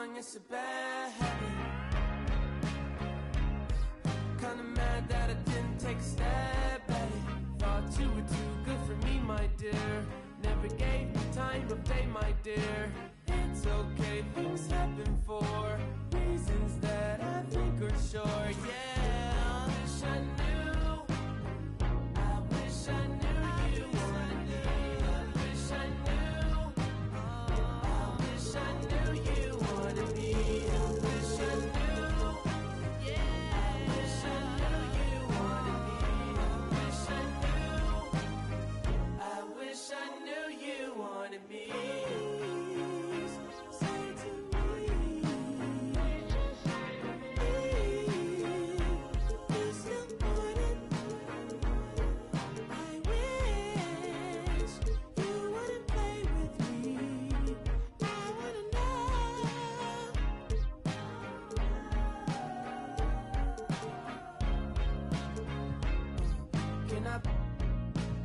wrong, it's a bad habit. Kinda mad that I didn't take a step at it. Thought you were too good for me, my dear. Never gave me time of day, my dear. It's okay, things happen for reasons that I think are sure. Yeah, I wish I knew. I wish I knew you wanted me. I wish I knew. I wish I knew you wanted me. I wish I knew. Yeah, I wish I knew you wanted me. I wish I knew. I wish I knew you wanted me.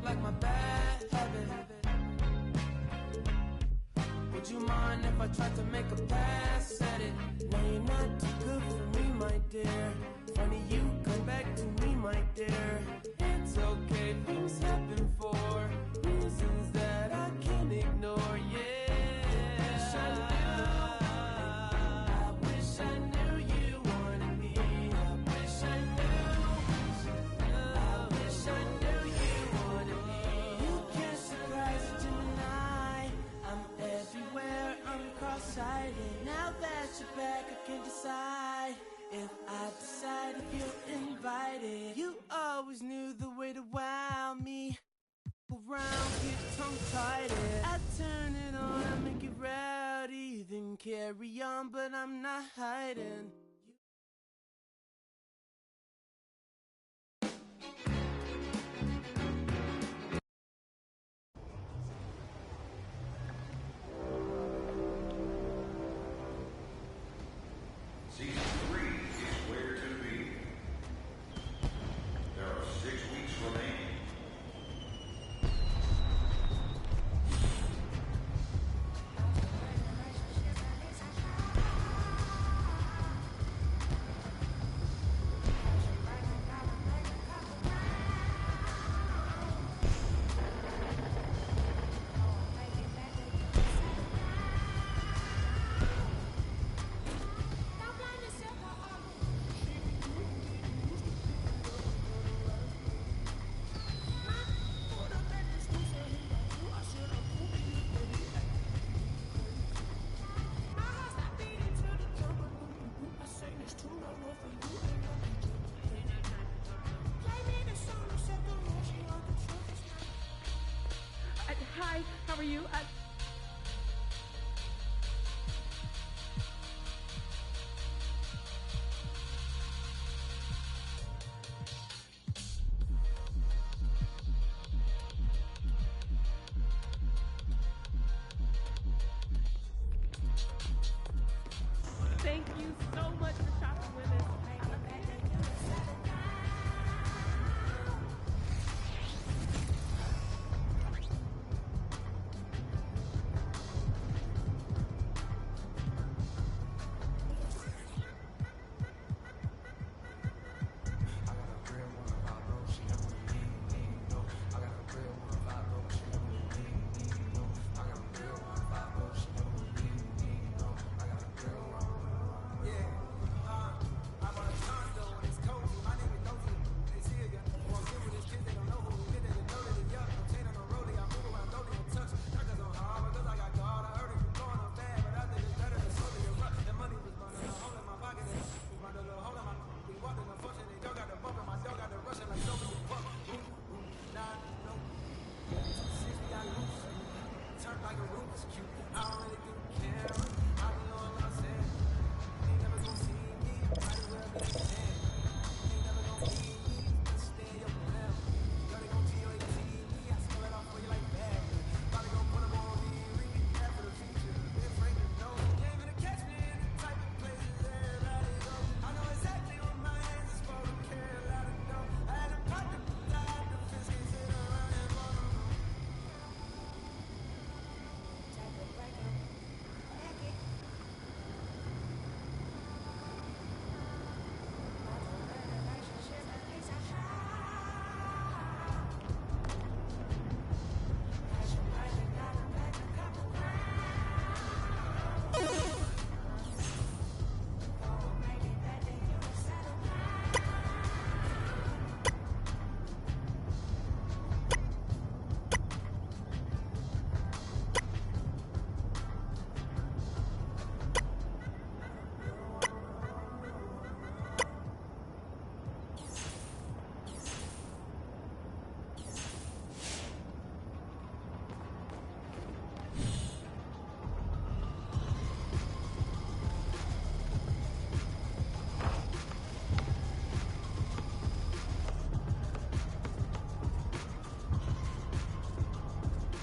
Like my bad habit. Would you mind if I tried to make a pass at it? No, you're not too good for me, my dear. Funny you come back to me, my dear. It's okay, things happen for reasons that I can't ignore. Yeah, I wish I knew you wanted me. I wish I knew. I wish I knew you wanted me. You can't surprise a Gemini. I'm everywhere, I'm cross-eyed. Now that you're back, I can decide if I decide if you're invited. You always knew the way to wow me. Around, get tongue-tied. I turn it on, I make it rowdy. Then carry on, but I'm not hiding. Season 3 is where to be. There are 6 weeks remaining. Hi, how are you? Thank you so much for shopping with us.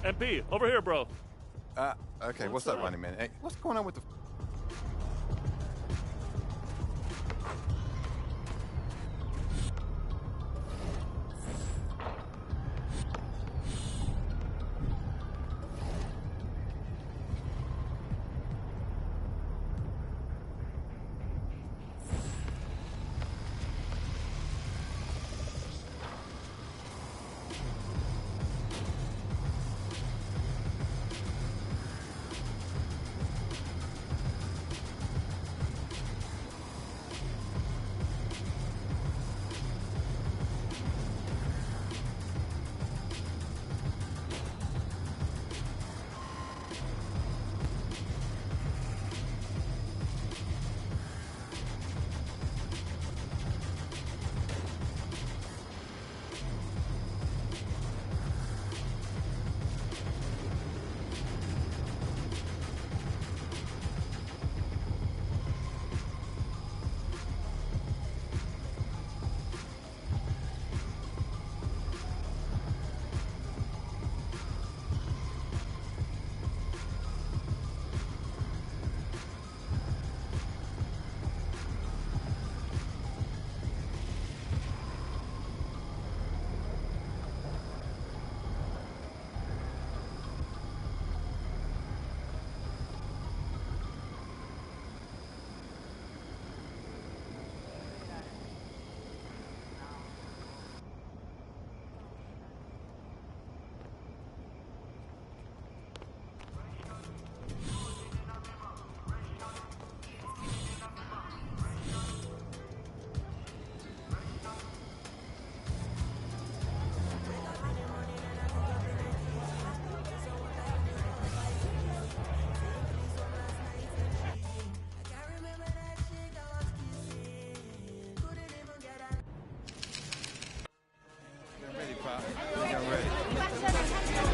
MP, over here, bro. Okay, what's up, Ronnie, man? Hey, what's going on with the...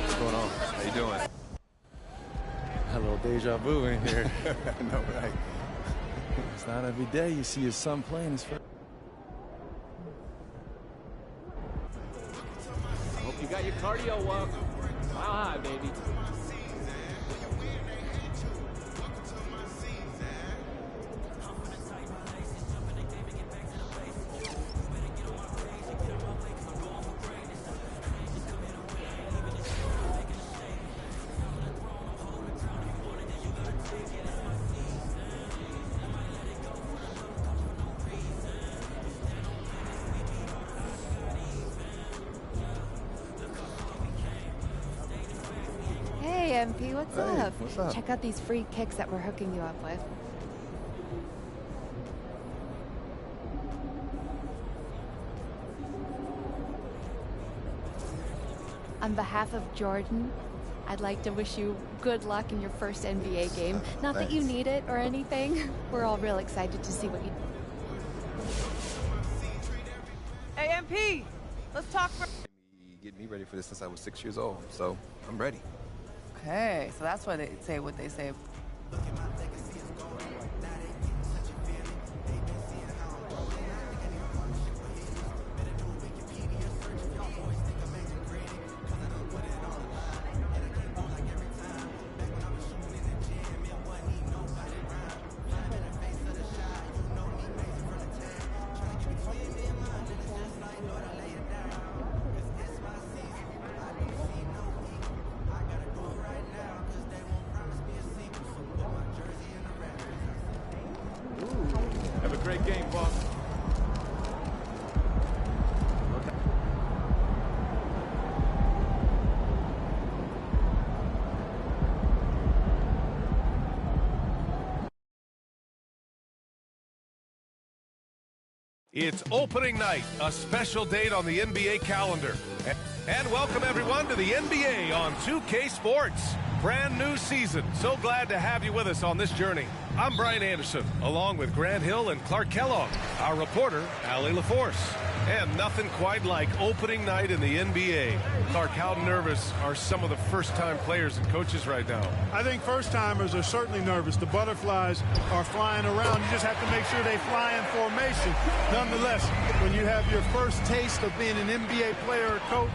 What's going on? How you doing? A little deja vu in here. No, right. It's not every day you see your son playing his first. I hope you got your cardio up. Mile high, baby. Hey, MP, what's Hey, up? what's up? Check out these free kicks that we're hooking you up with. On behalf of Jordan, I'd like to wish you good luck in your first NBA game. Not that you need it or anything. We're all real excited to see what you... Hey, MP, let's talk for... Get me ready for this since I was 6 years old, so I'm ready. Okay, so that's why they say what they say. Have a great game, boss. It's opening night, a special date on the NBA calendar. And welcome everyone to the NBA on 2K Sports. Brand new season. So glad to have you with us on this journey. I'm Brian Anderson, along with Grant Hill and Clark Kellogg, our reporter, Allie LaForce. And nothing quite like opening night in the NBA. Clark, how nervous are some of the first-time players and coaches right now? I think first-timers are certainly nervous. The butterflies are flying around. You just have to make sure they fly in formation. Nonetheless, when you have your first taste of being an NBA player or coach,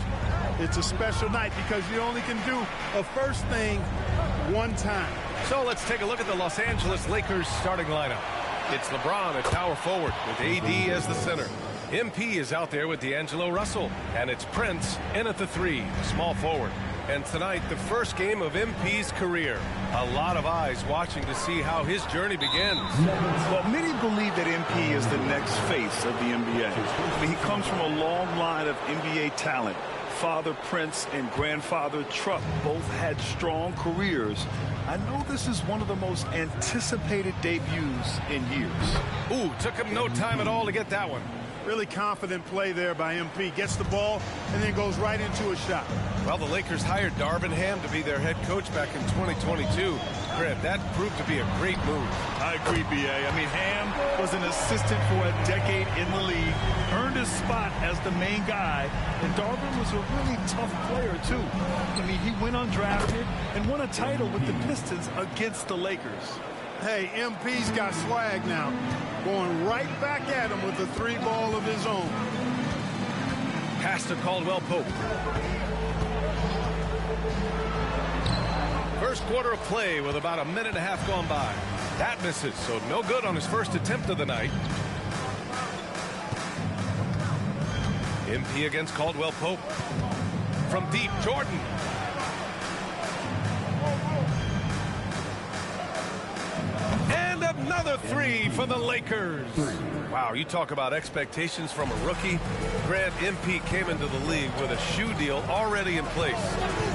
It's a special night because you only can do a first thing one time. So let's take a look at the Los Angeles Lakers starting lineup. It's LeBron at power forward with AD as the center. MP is out there with D'Angelo Russell. And it's Prince in at the 3, small forward. And tonight, the first game of MP's career. A lot of eyes watching to see how his journey begins. Well, many believe that MP is the next face of the NBA. I mean, he comes from a long line of NBA talent. Father Prince and grandfather Truck both had strong careers. I know this is one of the most anticipated debuts in years. Ooh, took him no time at all to get that one. Really confident play there by MP. Gets the ball and then goes right into a shot. Well, the Lakers hired Darvin Ham to be their head coach back in 2022. Grant, that proved to be a great move. I agree, B.A. I mean, Ham was an assistant for a decade in the league, earned his spot as the main guy, and Darvin was a really tough player, too. I mean, he went undrafted and won a title with the Pistons against the Lakers. Hey, MP's got swag now. Going right back at him with a 3-ball of his own. Pass to Caldwell Pope. First quarter of play with about a minute and a half gone by. That misses, so no good on his first attempt of the night. MP against Caldwell Pope. From deep, Jordan. And another 3 for the Lakers. Wow, you talk about expectations from a rookie. Grant, MP came into the league with a shoe deal already in place.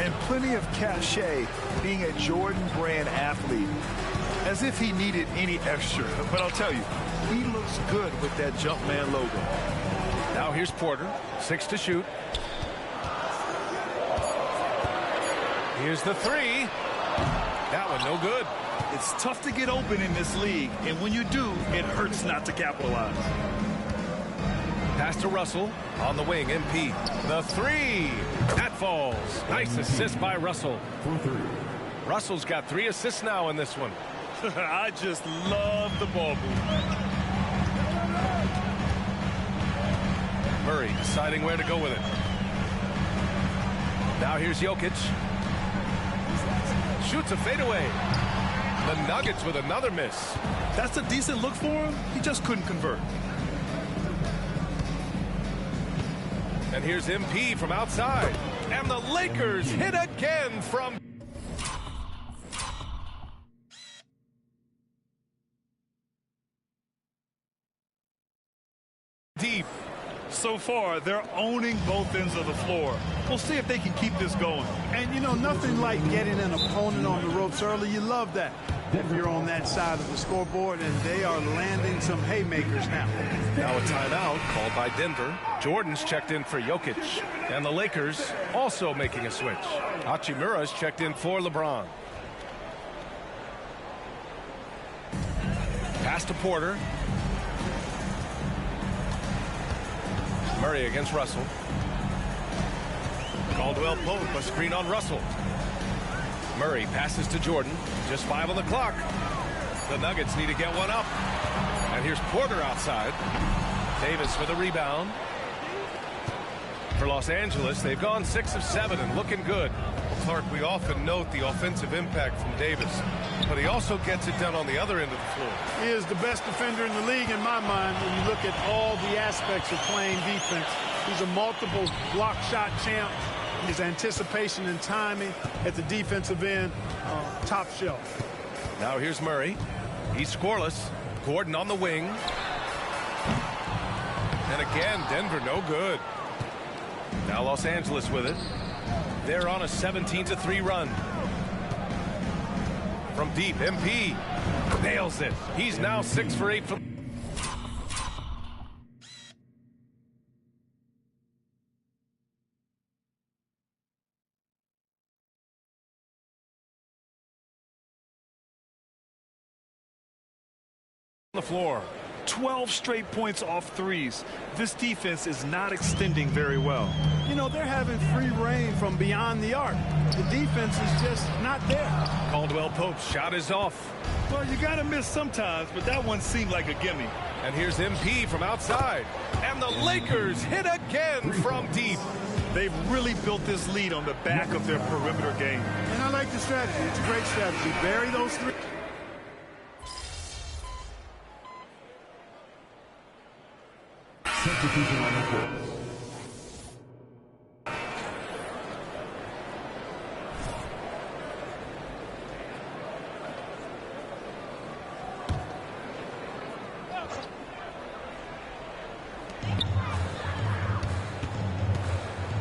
And plenty of cachet being a Jordan brand athlete. As if he needed any extra. But I'll tell you, he looks good with that Jumpman logo. Now here's Porter, 6 to shoot. Here's the 3. That one no good. It's tough to get open in this league, and when you do, it hurts not to capitalize. Pass to Russell on the wing. MP. The 3. That falls. Nice assist by Russell. Russell's got 3 assists now in this one. I just love the ball move. Murray deciding where to go with it. Now here's Jokic. Shoots a fadeaway. The Nuggets with another miss. That's a decent look for him. He just couldn't convert. And here's MP from outside. And the Lakers hit again from deep. So far, they're owning both ends of the floor. We'll see if they can keep this going. And, you know, nothing like getting an opponent on the ropes early. You love that. If you're on that side of the scoreboard, and they are landing some haymakers now. Now a timeout called by Denver. Jordan's checked in for Jokic. And the Lakers also making a switch. Hachimura's checked in for LeBron. Pass to Porter. Murray against Russell. Caldwell Pope, a screen on Russell. Murray passes to Jordan. Just 5 on the clock. The Nuggets need to get one up. And here's Porter outside. Davis with a rebound. For Los Angeles, they've gone 6 of 7 and looking good. Clark, we often note the offensive impact from Davis, but he also gets it done on the other end of the floor. He is the best defender in the league in my mind when you look at all the aspects of playing defense. He's a multiple block shot champ. His anticipation and timing at the defensive end, top shelf. Now here's Murray. He's scoreless. Gordon on the wing. And again, Denver no good. Now Los Angeles with it. They're on a 17-3 run. From deep, MP nails it. He's now 6 for 8 from the floor. 12 straight points off threes. This defense is not extending very well. You know, they're having free reign from beyond the arc. The defense is just not there. Caldwell Pope's shot is off. Well, you got to miss sometimes, but that one seemed like a gimme. And here's MP from outside. And the Lakers hit again from deep. They've really built this lead on the back of their perimeter game. And I like the strategy. It's a great strategy. Bury those three. Substitution on the court.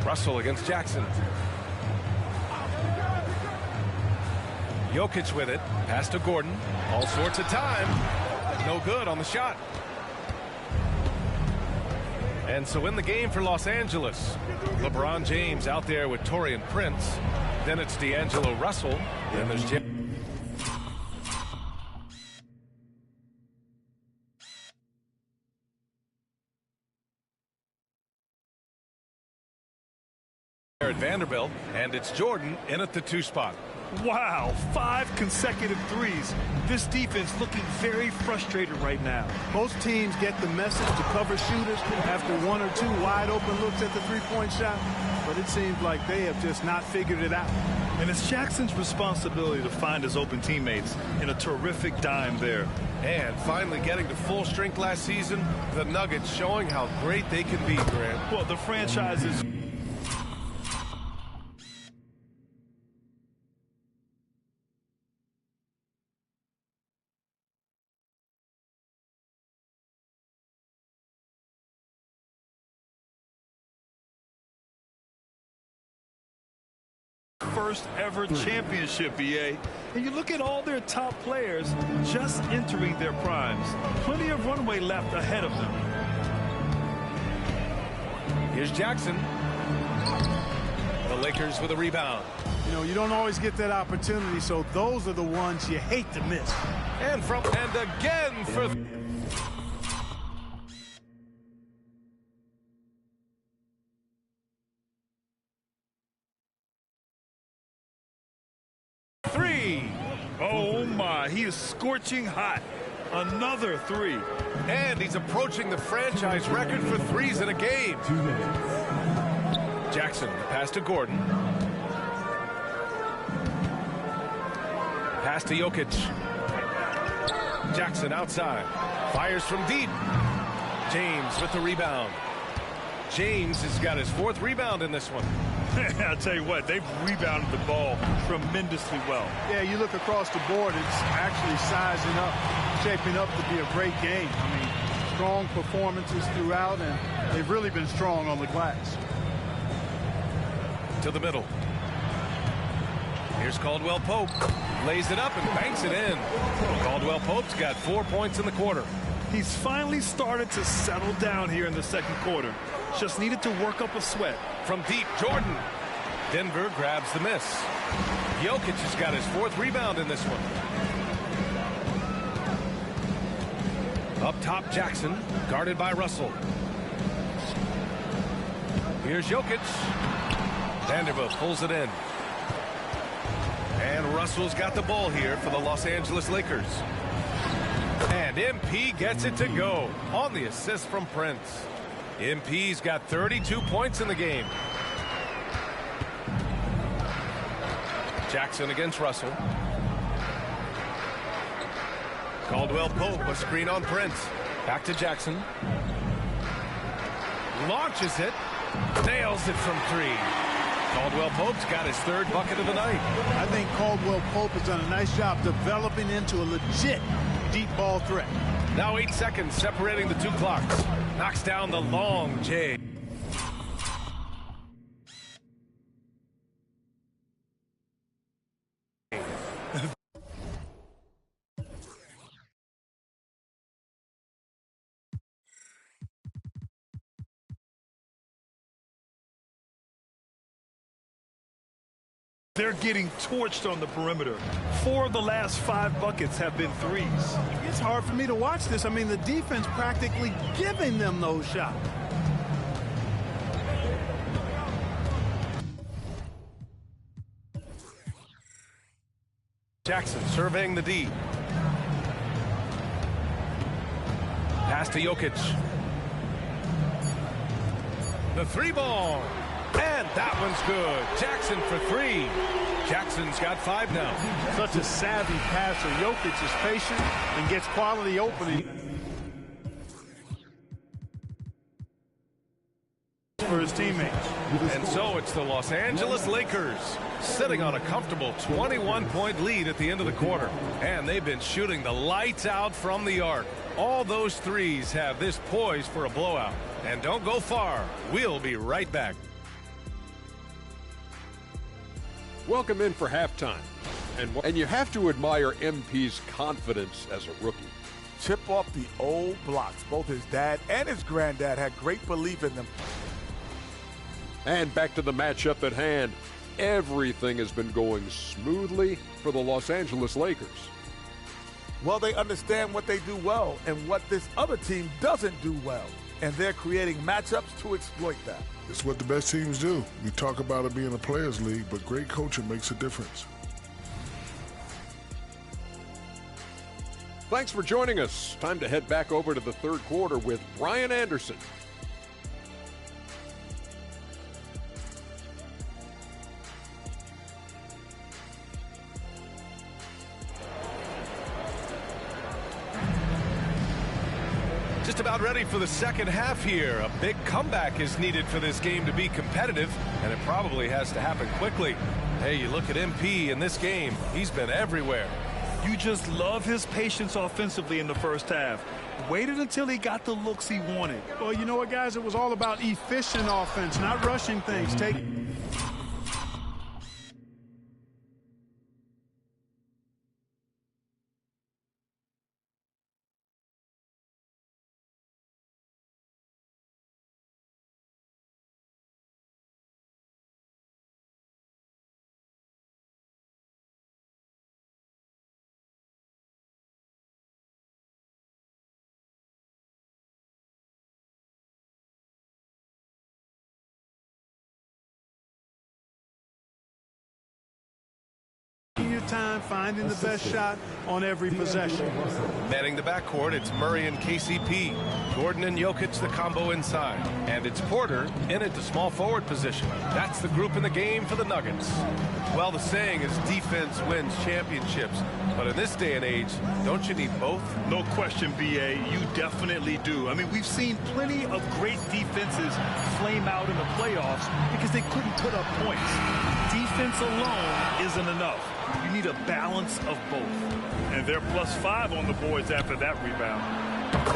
Russell against Jackson. Jokic with it. Pass to Gordon. All sorts of time. No good on the shot. And so in the game for Los Angeles, LeBron James out there with Taurean Prince. Then it's D'Angelo Russell. Then there's at Vanderbilt, and it's Jordan in at the 2 spot. Wow, 5 consecutive threes. This defense looking very frustrated right now. Most teams get the message to cover shooters after 1 or 2 wide open looks at the three-point shot, but it seems like they have just not figured it out. And it's Jackson's responsibility to find his open teammates in a terrific dime there. And finally getting to full strength last season, the Nuggets showing how great they can be, Grant. Well, the franchise is... first ever championship, EA. And you look at all their top players just entering their primes. Plenty of runway left ahead of them. Here's Jackson. The Lakers with a rebound. You know, you don't always get that opportunity, so those are the ones you hate to miss. And again for... Oh my, he is scorching hot. Another 3. And he's approaching the franchise record for threes in a game. 2 minutes. Jackson, the pass to Gordon. Pass to Jokic. Jackson outside. Fires from deep. James with the rebound. James has got his 4th rebound in this one. I'll tell you what, they've rebounded the ball tremendously well. Yeah, you look across the board, it's actually sizing up, shaping up to be a great game. I mean, strong performances throughout, and they've really been strong on the glass. To the middle. Here's Caldwell Pope. Lays it up and banks it in. Caldwell Pope's got 4 points in the quarter. He's finally started to settle down here in the second quarter. Just needed to work up a sweat. From deep, Jordan. Denver grabs the miss. Jokic has got his 4th rebound in this one. Up top, Jackson, guarded by Russell. Here's Jokic. Vanderbilt pulls it in. And Russell's got the ball here for the Los Angeles Lakers. And MP gets it to go on the assist from Prince. MP's got 32 points in the game. Jackson against Russell. Caldwell Pope, a screen on Prince. Back to Jackson. Launches it. Nails it from 3. Caldwell Pope's got his 3rd bucket of the night. I think Caldwell Pope has done a nice job developing into a legit deep ball threat. Now 8 seconds separating the 2 clocks. Knocks down the long J. They're getting torched on the perimeter. 4 of the last 5 buckets have been threes. It's hard for me to watch this. I mean, the defense practically giving them those shots. Jackson surveying the D. Pass to Jokic. The 3 ball. And That one's good. Jackson for 3. Jackson's got 5 now. Such a savvy passer. Jokic is patient and gets quality opening for his teammates. And so it's the Los Angeles Lakers sitting on a comfortable 21-point lead at the end of the quarter. And they've been shooting the lights out from the arc. All those threes have this poised for a blowout. And don't go far. We'll be right back. Welcome in for halftime. And you have to admire MP's confidence as a rookie. Chip off the old blocks. Both his dad and his granddad had great belief in them. And back to the matchup at hand. Everything has been going smoothly for the Los Angeles Lakers. Well, they understand what they do well and what this other team doesn't do well. And they're creating matchups to exploit that. It's what the best teams do. We talk about it being a players' league, but great coaching makes a difference. Thanks for joining us. Time to head back over to the third quarter with Brian Anderson. Just about ready for the second half here. A big comeback is needed for this game to be competitive, and it probably has to happen quickly. Hey, you look at MP in this game. He's been everywhere. You just love his patience offensively in the first half. Waited until he got the looks he wanted. Well, you know what, guys? It was all about efficient offense, not rushing things. Your time finding the best shot on every possession. Manning the backcourt, it's Murray and KCP. Gordon and Jokic, the combo inside. And it's Porter in at the small forward position. That's the group in the game for the Nuggets. Well, the saying is defense wins championships. But in this day and age, don't you need both? No question, B.A. You definitely do. I mean, we've seen plenty of great defenses flame out in the playoffs because they couldn't put up points. Defense alone isn't enough. You need a balance of both. And they're +5 on the boards after that rebound.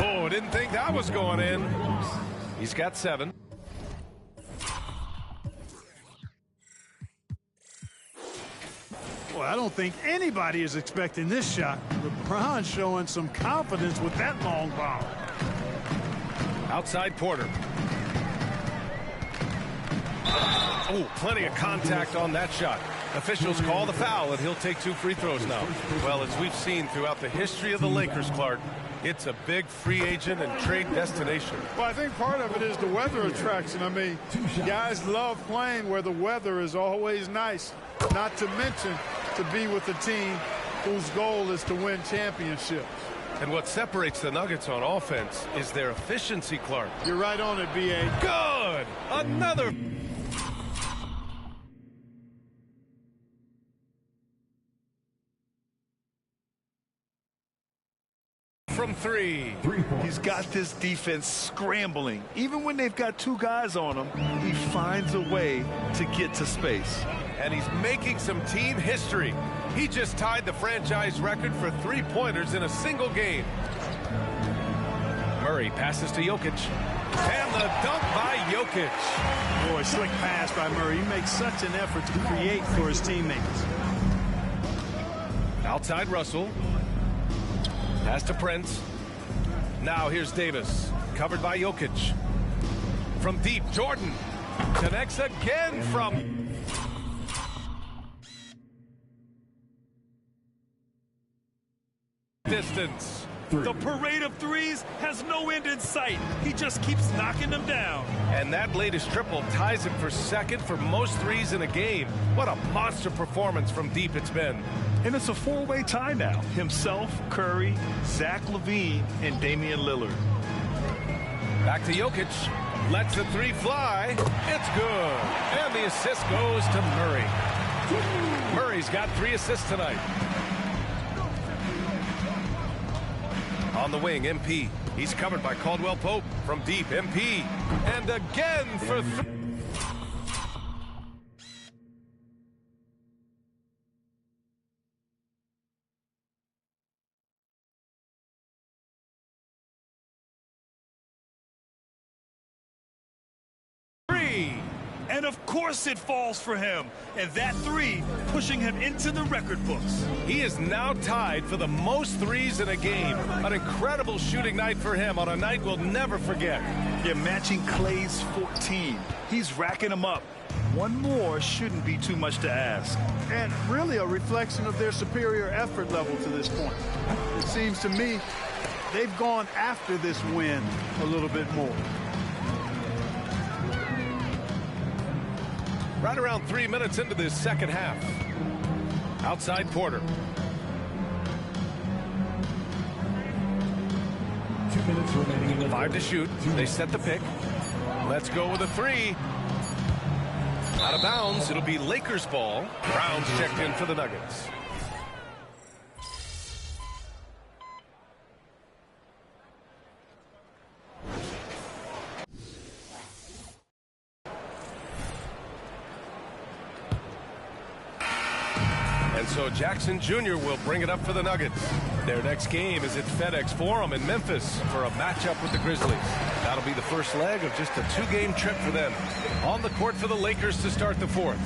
Oh, didn't think that was going in. He's got 7. Well, I don't think anybody is expecting this shot. LeBron showing some confidence with that long ball. Outside Porter. Oh, plenty of contact on that shot. Officials call the foul, and he'll take 2 free throws now. Well, as we've seen throughout the history of the Lakers, Clark, it's a big free agent and trade destination. Well, I think part of it is the weather attraction. I mean, guys love playing where the weather is always nice, not to mention to be with a team whose goal is to win championships. And what separates the Nuggets on offense is their efficiency, Clark. You're right on it, B.A. Good! Another... from 3. He's got this defense scrambling. Even when they've got 2 guys on him, he finds a way to get to space. And he's making some team history. He just tied the franchise record for 3-pointers in a single game. Murray passes to Jokic. And the dunk by Jokic. Boy, slick pass by Murray. He makes such an effort to create for his teammates. Outside Russell. Pass to Prince. Now here's Davis. Covered by Jokic. From deep, Jordan. Connects again from... distance. The parade of threes has no end in sight. He just keeps knocking them down. And that latest triple ties him for second for most threes in a game. What a monster performance from deep it's been. And it's a 4-way tie now. Himself, Curry, Zach LaVine, and Damian Lillard. Back to Jokic. Lets the three fly. It's good. And the assist goes to Murray. Murray's got 3 assists tonight. On the wing, MP. He's covered by Caldwell Pope from deep. MP. And again for 3. And of course it falls for him. And that 3 pushing him into the record books. He is now tied for the most threes in a game. An incredible shooting night for him on a night we'll never forget. You're matching Clay's 14. He's racking them up. One more shouldn't be too much to ask. And really a reflection of their superior effort level to this point. It seems to me they've gone after this win a little bit more. Right around 3 minutes into this second half. Outside Porter. 2 minutes remaining. 5 to shoot. They set the pick. Let's go with a 3. Out of bounds. It'll be Lakers ball. Brown's checked in for the Nuggets. So Jackson Jr. will bring it up for the Nuggets. Their next game is at FedEx Forum in Memphis for a matchup with the Grizzlies. That'll be the first leg of just a 2-game trip for them. On the court for the Lakers to start the 4th.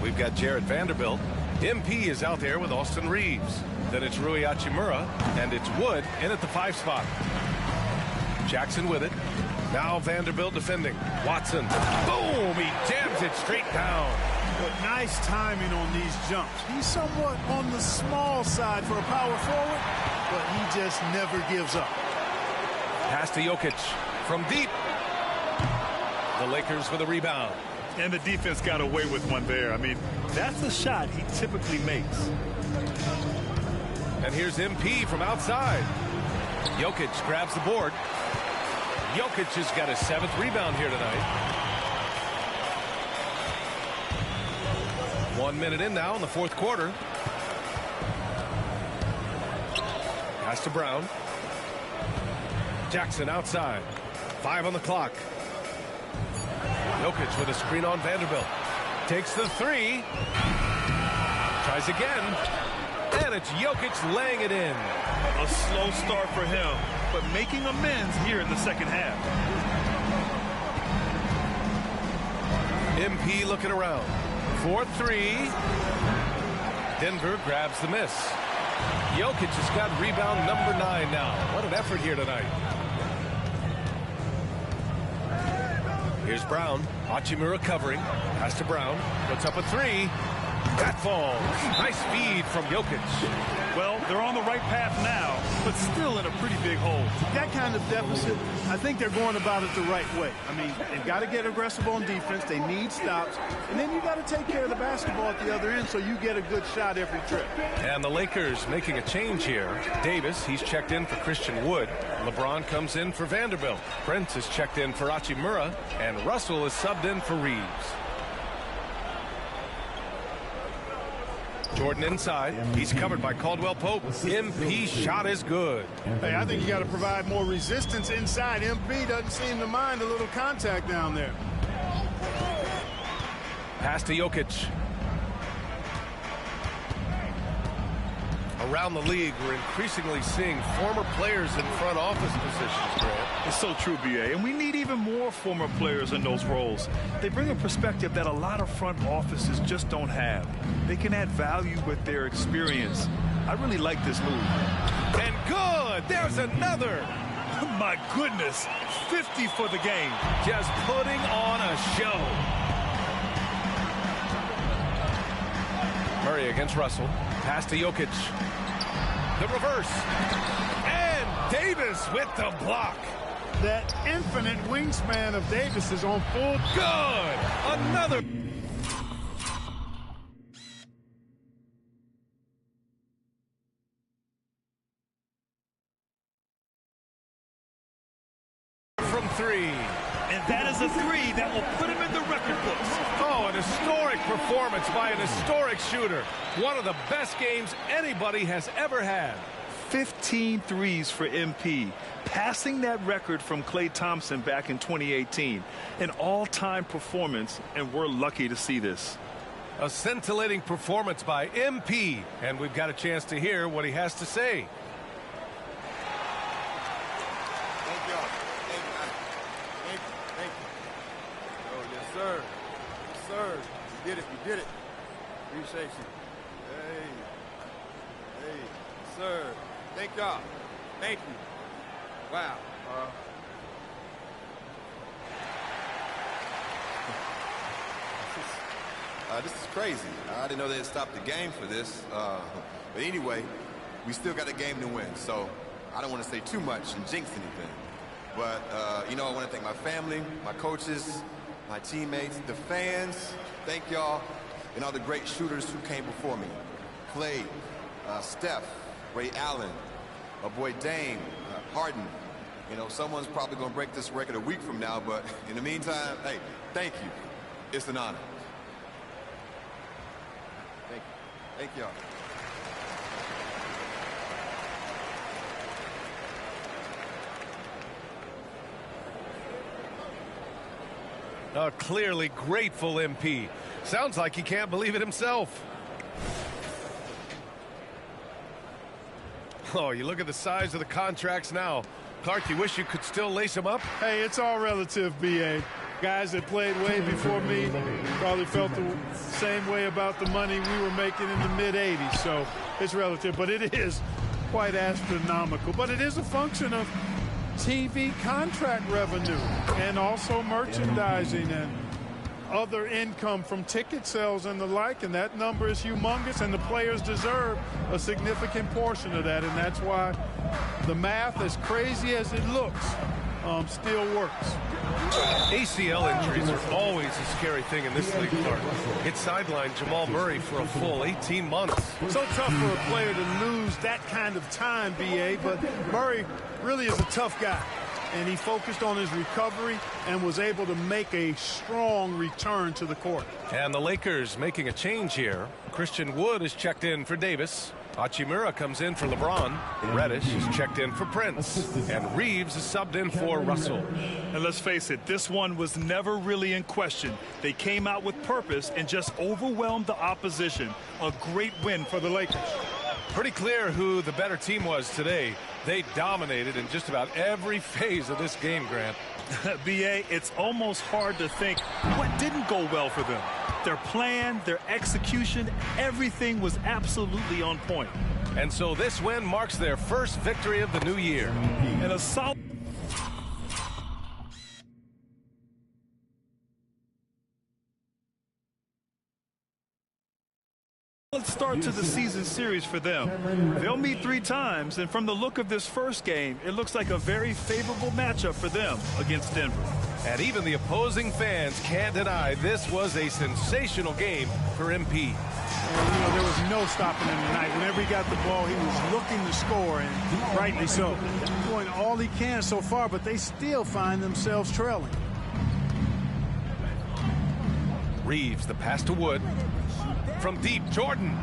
We've got Jarrett Vanderbilt. MP is out there with Austin Reeves. Then it's Rui Hachimura, and it's Wood in at the 5 spot. Jackson with it. Now Vanderbilt defending. Watson. Boom! He jams it straight down. But nice timing on these jumps. He's somewhat on the small side for a power forward, but he just never gives up. Pass to Jokic from deep. The Lakers with a rebound. And the defense got away with one there. I mean, that's the shot he typically makes. And here's MP from outside. Jokic grabs the board. Jokic has got his 7th rebound here tonight. 1 minute in now in the 4th quarter. Pass to Brown. Jackson outside. 5 on the clock. Jokic with a screen on Vanderbilt. Takes the 3. Tries again. And it's Jokic laying it in. A slow start for him, but making amends here in the second half. MP looking around. 4-3. Denver grabs the miss. Jokic has got rebound number 9 now. What an effort here tonight. Here's Brown. Hachimura covering. Pass to Brown. Puts up a 3. That falls. Nice feed from Jokic. Well, they're on the right path now, but still in a pretty big hole. That kind of deficit, I think they're going about it the right way. I mean, they've got to get aggressive on defense. They need stops. And then you got to take care of the basketball at the other end so you get a good shot every trip. And the Lakers making a change here. Davis, he's checked in for Christian Wood. LeBron comes in for Vanderbilt. Prince is checked in for Hachimura. And Russell is subbed in for Reeves. Jordan inside. He's covered by Caldwell Pope. MP shot is good. Hey, I think you got to provide more resistance inside. MP doesn't seem to mind a little contact down there. Pass to Jokic. Around the league, we're increasingly seeing former players in front office positions, Grant. It's so true, B.A., and we need even more former players in those roles. They bring a perspective that a lot of front offices just don't have. They can add value with their experience. I really like this move. And good! There's another! My goodness, 50 for the game. Just putting on a show. Murray against Russell. Pass to Jokic. The reverse. And Davis with the block. That infinite wingspan of Davis is on full. Good. Another. From 3. And that is misses a three that will put him in the record books. Oh, an historic performance by an historic shooter. One of the best games anybody has ever had. 15 threes for MP, passing that record from Klay Thompson back in 2018. An all-time performance, and we're lucky to see this. A scintillating performance by MP, and we've got a chance to hear what he has to say. Thank y'all. Thank you. Oh, yes, sir. Yes, sir. You did it. You did it. Appreciate you. Hey. Yes, sir. Thank y'all. Thank you. Wow. This is crazy. I didn't know they had stopped the game for this. But anyway, we still got a game to win. So I don't want to say too much and jinx anything. But, you know, I want to thank my family, my coaches, my teammates, the fans. Thank y'all, and all the great shooters who came before me. Klay, Steph, Ray Allen, my boy Dame, Harden. You know, someone's probably going to break this record a week from now, but in the meantime, hey, thank you. It's an honor. Thank you. Thank y'all. A clearly grateful MP. Sounds like he can't believe it himself. Oh, you look at the size of the contracts now. Clark, you wish you could still lace them up? Hey, it's all relative, B.A. Guys that played way before me probably felt the same way about the money we were making in the mid-'80s, so it's relative. But it is quite astronomical. But it is a function of TV contract revenue and also merchandising and other income from ticket sales and the like, and that number is humongous, and the players deserve a significant portion of that, and that's why the math, as crazy as it looks, still works. ACL injuries are always a scary thing in this league, Clark. It sidelined Jamal Murray for a full 18 months. So tough for a player to lose that kind of time, B.A., but Murray really is a tough guy. And he focused on his recovery and was able to make a strong return to the court. And the Lakers making a change here. Christian Wood is checked in for Davis. Hachimura comes in for LeBron. Reddish is checked in for Prince. And Reeves is subbed in for Russell. And let's face it, this one was never really in question. They came out with purpose and just overwhelmed the opposition. A great win for the Lakers. Pretty clear who the better team was today. They dominated in just about every phase of this game, Grant. B.A., it's almost hard to think what didn't go well for them. Their plan, their execution, everything was absolutely on point. And so this win marks their first victory of the new year. And a solid start to the season series for them. They'll meet 3 times, and from the look of this first game, it looks like a very favorable matchup for them against Denver. And even the opposing fans can't deny this was a sensational game for MP. And, you know, there was no stopping him tonight. Whenever he got the ball, he was looking to score, and rightly so. Doing all he can so far, but they still find themselves trailing. Reeves, the pass to Wood. From deep, Jordan.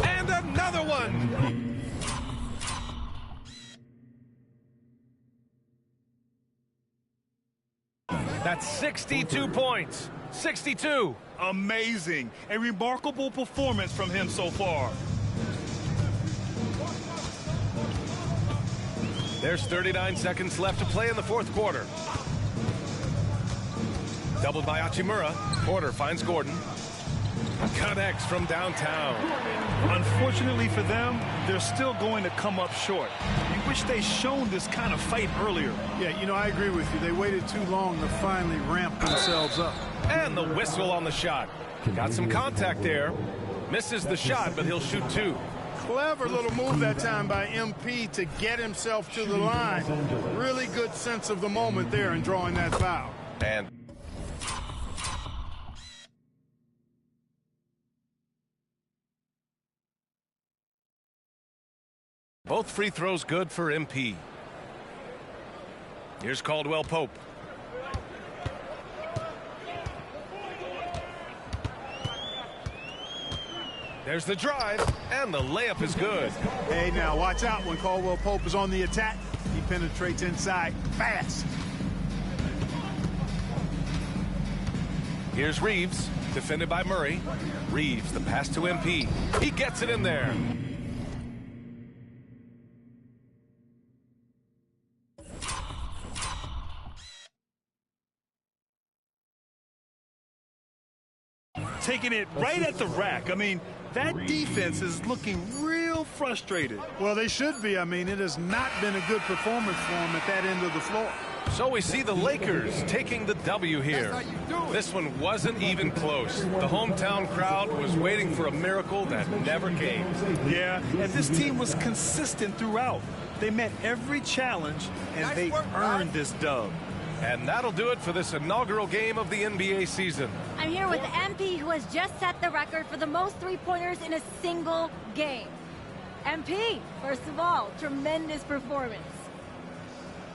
And another one. That's 62 points. 62. Amazing. A remarkable performance from him so far. There's 39 seconds left to play in the fourth quarter. Doubled by Hachimura. Porter finds Gordon. Connects from downtown. Unfortunately for them, they're still going to come up short. You wish they'd shown this kind of fight earlier. Yeah, you know, I agree with you. They waited too long to finally ramp themselves up. And the whistle on the shot. Got some contact there. Misses the shot, but he'll shoot 2. Clever little move that time by MP to get himself to the line. Really good sense of the moment there in drawing that foul. And both free throws good for MP. Here's Caldwell Pope. There's the drive, and the layup is good. Hey, now watch out when Caldwell Pope is on the attack. He penetrates inside fast. Here's Reeves, defended by Murray. Reeves, the pass to MP. He gets it in there. Taking it right at the rack. I mean, that defense is looking real frustrated. Well, they should be. I mean, it has not been a good performance for them at that end of the floor. So we see the Lakers taking the W here. This one wasn't even close. The hometown crowd was waiting for a miracle that never came. Yeah, and this team was consistent throughout. They met every challenge, and they earned this dub. And that'll do it for this inaugural game of the NBA season. I'm here with MP, who has just set the record for the most three-pointers in a single game. MP, first of all, tremendous performance.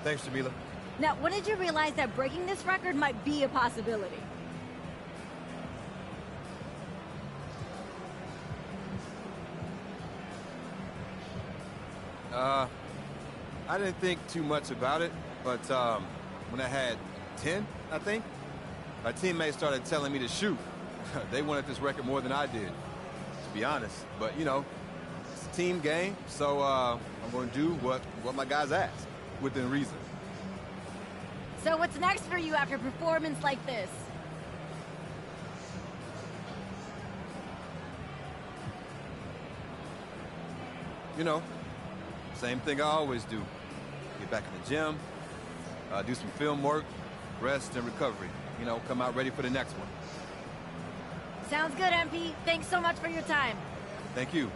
Thanks, Jamila. Now, when did you realize that breaking this record might be a possibility? I didn't think too much about it, but when I had 10, I think, my teammates started telling me to shoot. They wanted this record more than I did, to be honest. But, you know, it's a team game, so I'm going to do what my guys ask, within reason. So what's next for you after a performance like this? You know, same thing I always do. Get back in the gym, do some film work, rest and recovery. You know, come out ready for the next one. Sounds good, MP. Thanks so much for your time. Thank you.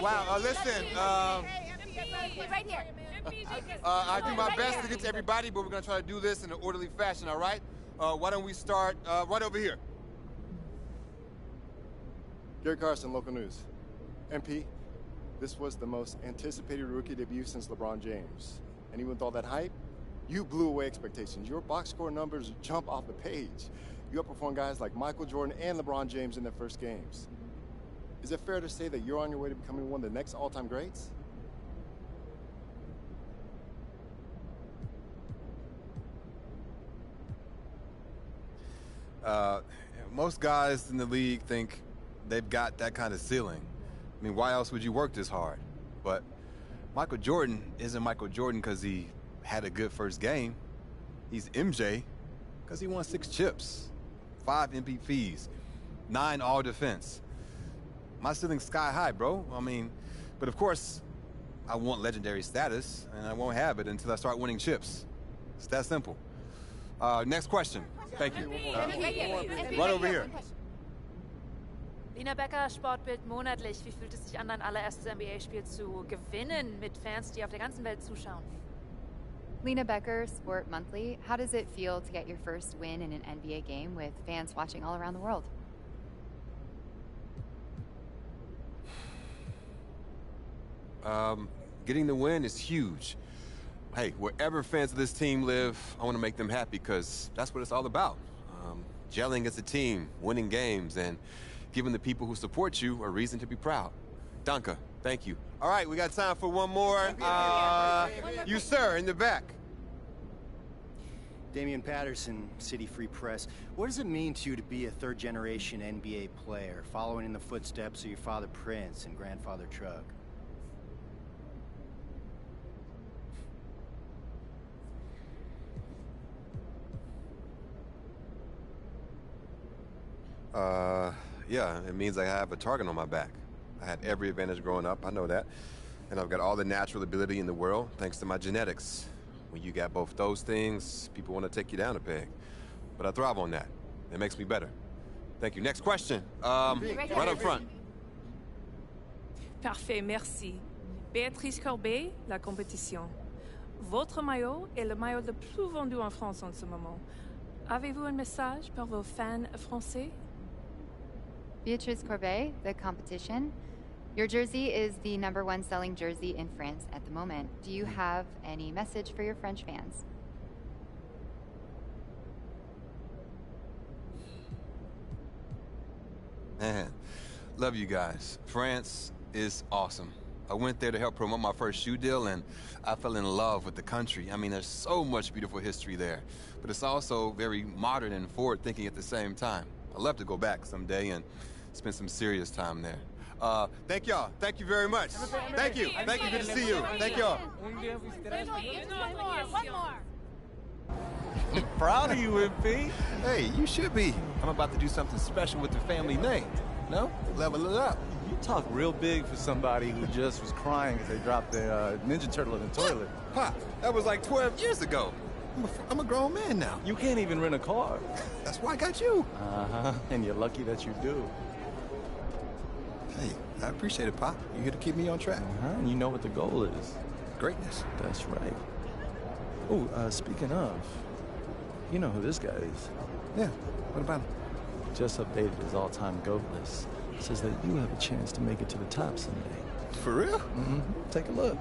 Wow, listen, right here. I do my best to get to everybody, but we're going to try to do this in an orderly fashion, all right? Why don't we start right over here? Gary Carson, local news. MP, this was the most anticipated rookie debut since LeBron James. And even with all that hype, you blew away expectations. Your box score numbers jump off the page. You outperformed guys like Michael Jordan and LeBron James in their first games. Is it fair to say that you're on your way to becoming one of the next all-time greats? Most guys in the league think they've got that kind of ceiling. I mean, why else would you work this hard? But Michael Jordan isn't Michael Jordan because he had a good first game. He's MJ because he won 6 chips, 5 MVPs, 9 all-defense. My ceiling's sky high, bro. I mean, but of course, I want legendary status, and I won't have it until I start winning chips. It's that simple. Next question. Thank you. Right over here. Lina Becker, Sportbild monatlich. Wie fühlt es sich an, dein allererstes NBA-Spiel zu gewinnen mit Fans, die auf der ganzen Welt zuschauen? Lena Becker, Sport Monthly. How does it feel to get your first win in an NBA game with fans watching all around the world? Getting the win is huge. Hey, wherever fans of this team live, I want to make them happy because that's what it's all about. Gelling as a team, winning games, and giving the people who support you a reason to be proud. Danke, thank you. All right, we got time for one more. You, sir, in the back. Damian Patterson, City Free Press. What does it mean to you to be a third-generation NBA player, following in the footsteps of your father Prince and grandfather Chuck? Yeah, it means I have a target on my back. I had every advantage growing up, I know that. And I've got all the natural ability in the world thanks to my genetics. When you got both those things, people want to take you down a peg. But I thrive on that. It makes me better. Thank you. Next question. Right up front. Parfait, merci. Béatrice Corbet, la compétition. Votre maillot est le maillot le plus vendu en France en ce moment. Avez-vous un message pour vos fans français? Beatrice Corbet, the competition. Your jersey is the #1 selling jersey in France at the moment. Do you have any message for your French fans? Man, love you guys. France is awesome. I went there to help promote my first shoe deal, and I fell in love with the country. I mean, there's so much beautiful history there, but it's also very modern and forward-thinking at the same time. I'd love to go back someday and spend some serious time there. Thank y'all. Thank you very much. Thank you. Thank you. Good to see you. Thank y'all. One more. Proud of you, MP. Hey, you should be. I'm about to do something special with the family name. No? Level it up. You talk real big for somebody who just was crying as they dropped their Ninja Turtle in the toilet. Pop, that was like 12 years ago. I'm a grown man now. You can't even rent a car. That's why I got you. Uh-huh, and you're lucky that you do. Hey, I appreciate it, Pop. You here to keep me on track. And you know what the goal is. Greatness. That's right. Oh, speaking of, you know who this guy is. Yeah, what about him? Just updated his all-time GOAT list. Says that you have a chance to make it to the top someday. For real? Mm-hmm. Take a look.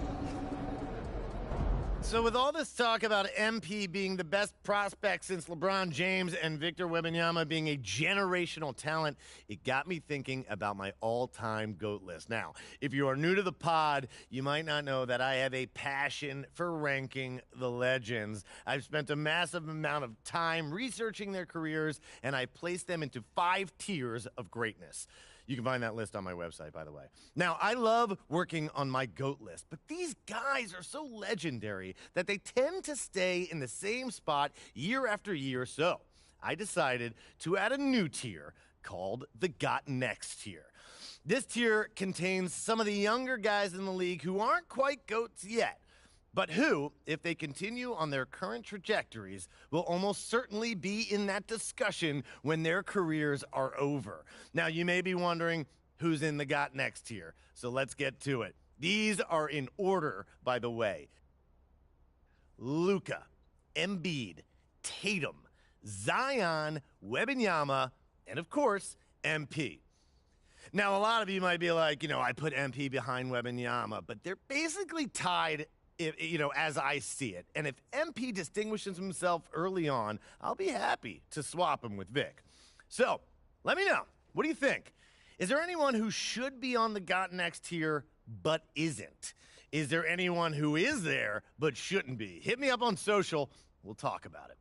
So with all this talk about MP being the best prospect since LeBron James and Victor Wembanyama being a generational talent, it got me thinking about my all-time GOAT list. Now, if you are new to the pod, you might not know that I have a passion for ranking the legends. I've spent a massive amount of time researching their careers, and I placed them into 5 tiers of greatness. You can find that list on my website, by the way. Now, I love working on my GOAT list, but these guys are so legendary that they tend to stay in the same spot year after year. So I decided to add a new tier called the Got Next tier. This tier contains some of the younger guys in the league who aren't quite GOATs yet, but who, if they continue on their current trajectories, will almost certainly be in that discussion when their careers are over. Now, you may be wondering who's in the Got Next tier, so let's get to it. These are in order, by the way. Luka, Embiid, Tatum, Zion, Wembanyama, and of course, MP. Now, a lot of you might be like, I put MP behind Wembanyama, but they're basically tied, as I see it. And if MP distinguishes himself early on, I'll be happy to swap him with Vic. So, let me know. What do you think? Is there anyone who should be on the Got Next tier but isn't? Is there anyone who is there but shouldn't be? Hit me up on social. We'll talk about it.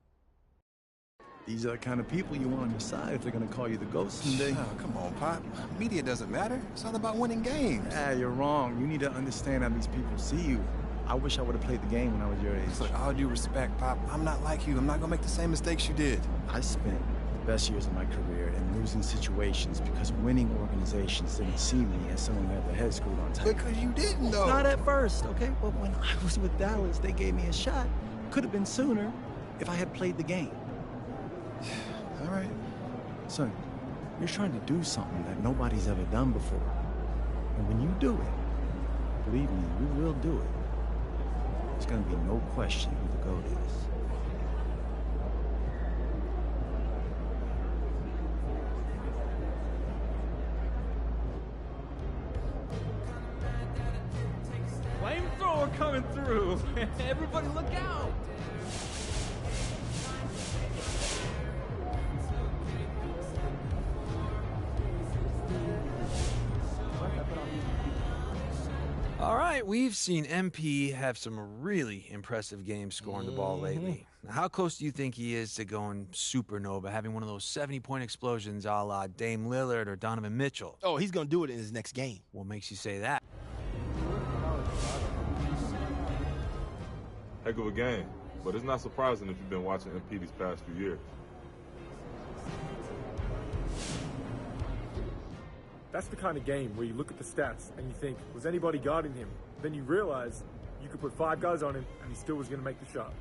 These are the kind of people you want on your side if they're going to call you the GOAT someday. Oh, come on, Pop. Media doesn't matter. It's all about winning games. You're wrong. You need to understand how these people see you. I wish I would have played the game when I was your age. Look, all due respect, Pop, I'm not like you. I'm not going to make the same mistakes you did. I spent the best years of my career in losing situations because winning organizations didn't see me as someone who had their head screwed on tight. Because you didn't, though. Not at first, okay? But when I was with Dallas, they gave me a shot. Could have been sooner if I had played the game. All right. Son, you're trying to do something that nobody's ever done before. And when you do it, believe me, you will do it. There's going to be no question who the GOAT is. Flamethrower coming through. Everybody look out. All right, we've seen MP have some really impressive games scoring the ball lately. Now, how close do you think he is to going supernova, having one of those 70-point explosions a la Dame Lillard or Donovan Mitchell? Oh, he's going to do it in his next game. What makes you say that? Heck of a game, but it's not surprising if you've been watching MP these past few years. That's the kind of game where you look at the stats and you think, was anybody guarding him? Then you realize you could put 5 guys on him and he still was going to make the shot.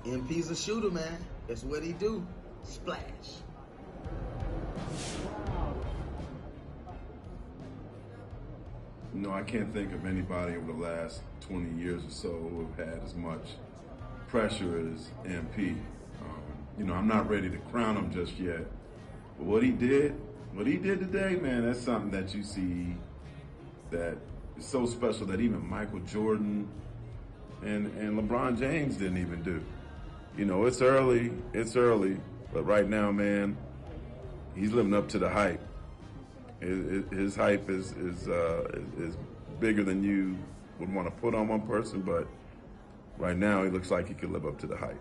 MP's a shooter, man. That's what he do. Splash. I can't think of anybody over the last 20 years or so who have had as much pressure as MP. I'm not ready to crown him just yet. But what he did today, man, that's something that you see that is so special that even Michael Jordan and LeBron James didn't even do. It's early, but right now, man, he's living up to the hype. His hype is bigger than you would want to put on one person, but right now he looks like he could live up to the hype.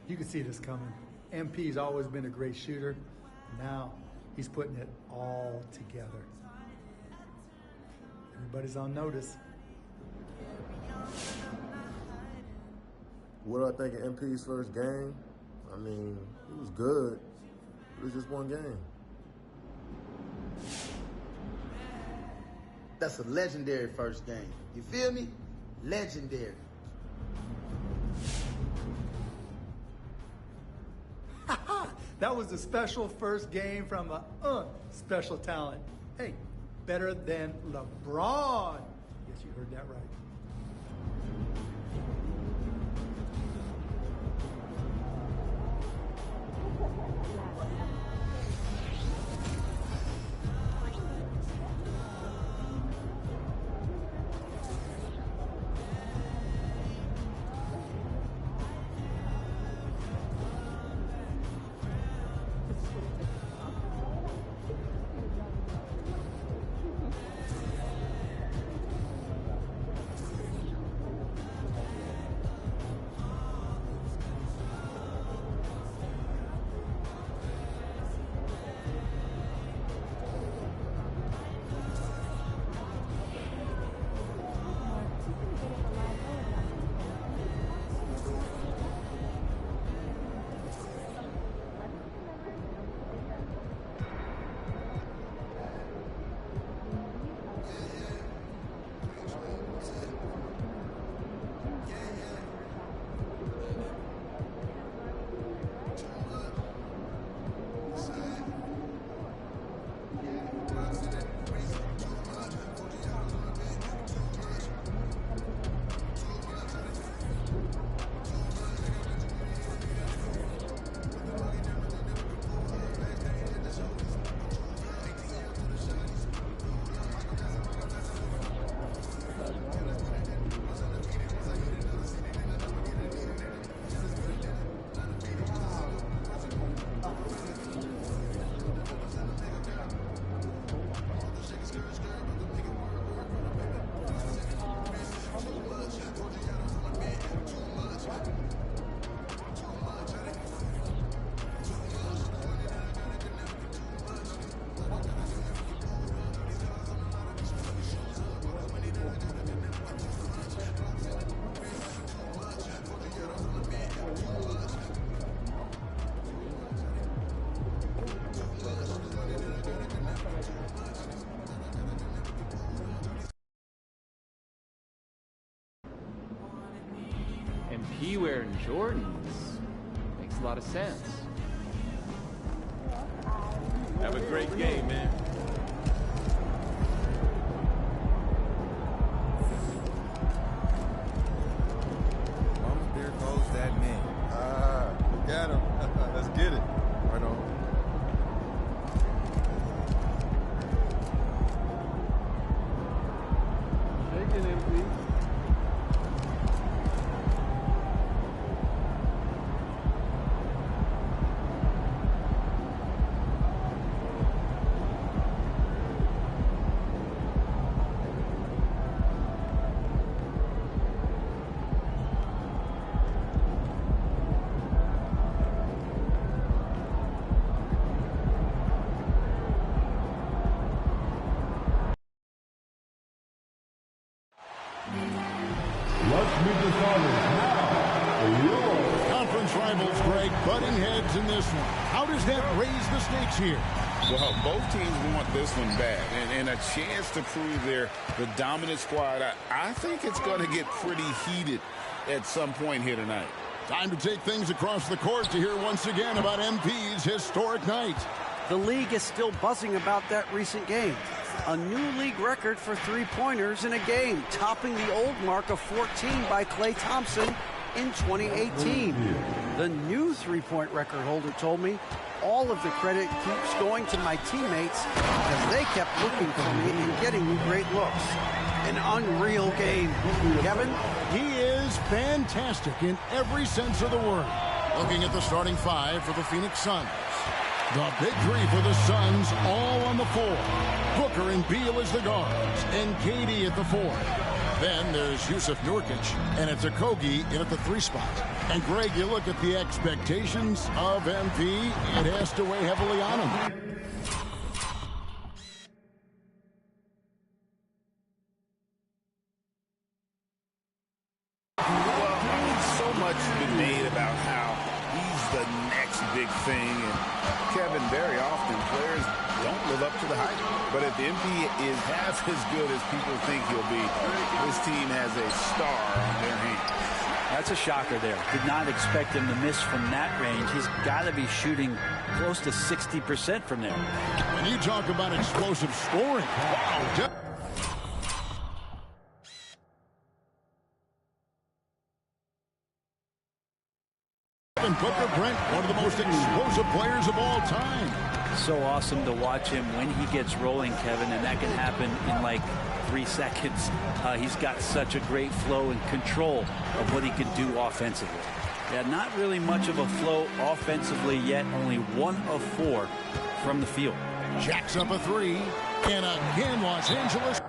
You can see this coming. MP's always been a great shooter. Now he's putting it all together. Everybody's on notice. What do I think of MP's first game? I mean, it was good. It was just one game. That's a legendary first game. You feel me? Legendary. That was a special first game from a special talent. Hey, better than LeBron. Yes, you heard that right. MP wearing Jordans makes a lot of sense. Have a great game, man. Mama, there goes that man. Look at him. Let's get it. Right on. Shaking him, please. How does that raise the stakes here? Well, both teams want this one bad, and a chance to prove they're the dominant squad. I think it's going to get pretty heated at some point here tonight. Time to take things across the court to hear once again about MP's historic night. The league is still buzzing about that recent game. A new league record for three-pointers in a game, topping the old mark of 14 by Klay Thompson in 2018. The new three-point record holder told me, all of the credit keeps going to my teammates because they kept looking for me and getting me great looks. An unreal game. Kevin? He is fantastic in every sense of the word. Looking at the starting five for the Phoenix Suns. The big three for the Suns, all on the floor. Booker and Beal as the guards, and KD at the four. Then there's Yusuf Nurkic, and it's Okogie in at the three spot. And Greg, you look at the expectations of MP, it has to weigh heavily on him. So much been made about how he's the next big thing, and Kevin, very often players don't live up to the hype. But if the MP is half as good as people think he'll be, this team has a star on their hands. That's a shocker there. Did not expect him to miss from that range. He's got to be shooting close to 60% from there. When you talk about explosive scoring, wow. Booker, Brent, one of the most explosive players of all time. So awesome to watch him when he gets rolling, Kevin, and that can happen in like 3 seconds. He's got such a great flow and control of what he can do offensively. Yeah, not really much of a flow offensively yet. Only 1 of 4 from the field. Jacks up a three, and again Los Angeles.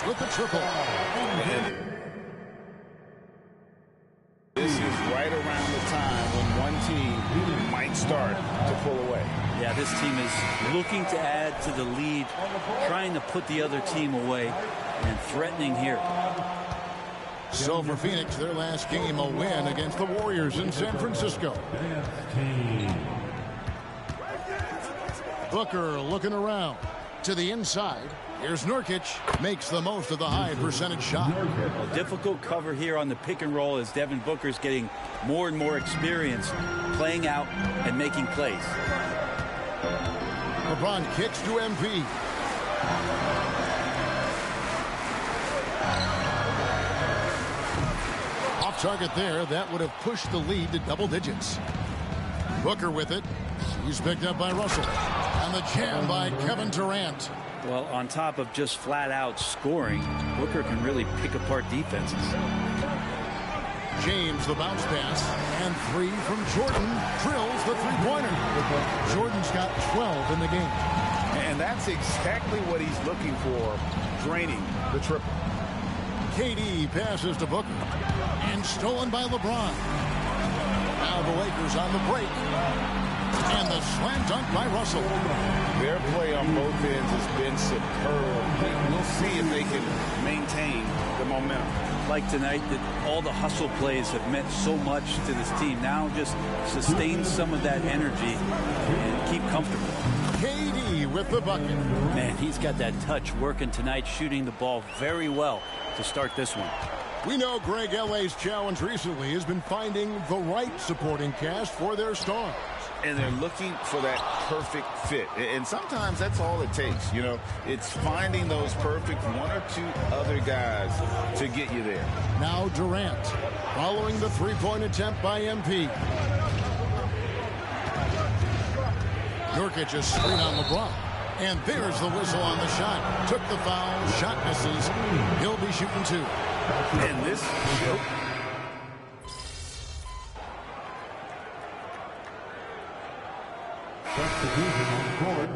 With the triple. This is right around the time when one team might start to pull away. Yeah, this team is looking to add to the lead, trying to put the other team away, and threatening here. So for Phoenix, their last game, a win against the Warriors in San Francisco. Booker looking around to the inside. Here's Nurkic, makes the most of the high percentage shot. A difficult cover here on the pick and roll as Devin Booker's getting more and more experience playing out and making plays. LeBron kicks to MP. Off target there, that would have pushed the lead to double digits. Booker with it. He's picked up by Russell. And the jam by Kevin Durant. Well, on top of just flat-out scoring, Booker can really pick apart defenses. James, the bounce pass, and 3 from Jordan, drills the three-pointer. Jordan's got 12 in the game. And that's exactly what he's looking for, draining the triple. KD passes to Booker, and stolen by LeBron. Now the Lakers on the break. And the slam dunk by Russell. Their play on both ends has been superb. We'll see if they can maintain the momentum. Like tonight, that all the hustle plays have meant so much to this team. Now just sustain some of that energy and keep comfortable. KD with the bucket. Man, he's got that touch working tonight, shooting the ball very well to start this one. We know Greg LA's challenge recently has been finding the right supporting cast for their stars. And they're looking for that perfect fit. And sometimes that's all it takes. You know, it's finding those perfect 1 or 2 other guys to get you there. Now Durant following the three-point attempt by MP. Nurkic is screen on LeBron. And there's the whistle on the shot. Took the foul. Shot misses. He'll be shooting 2. And this... Substitution on court.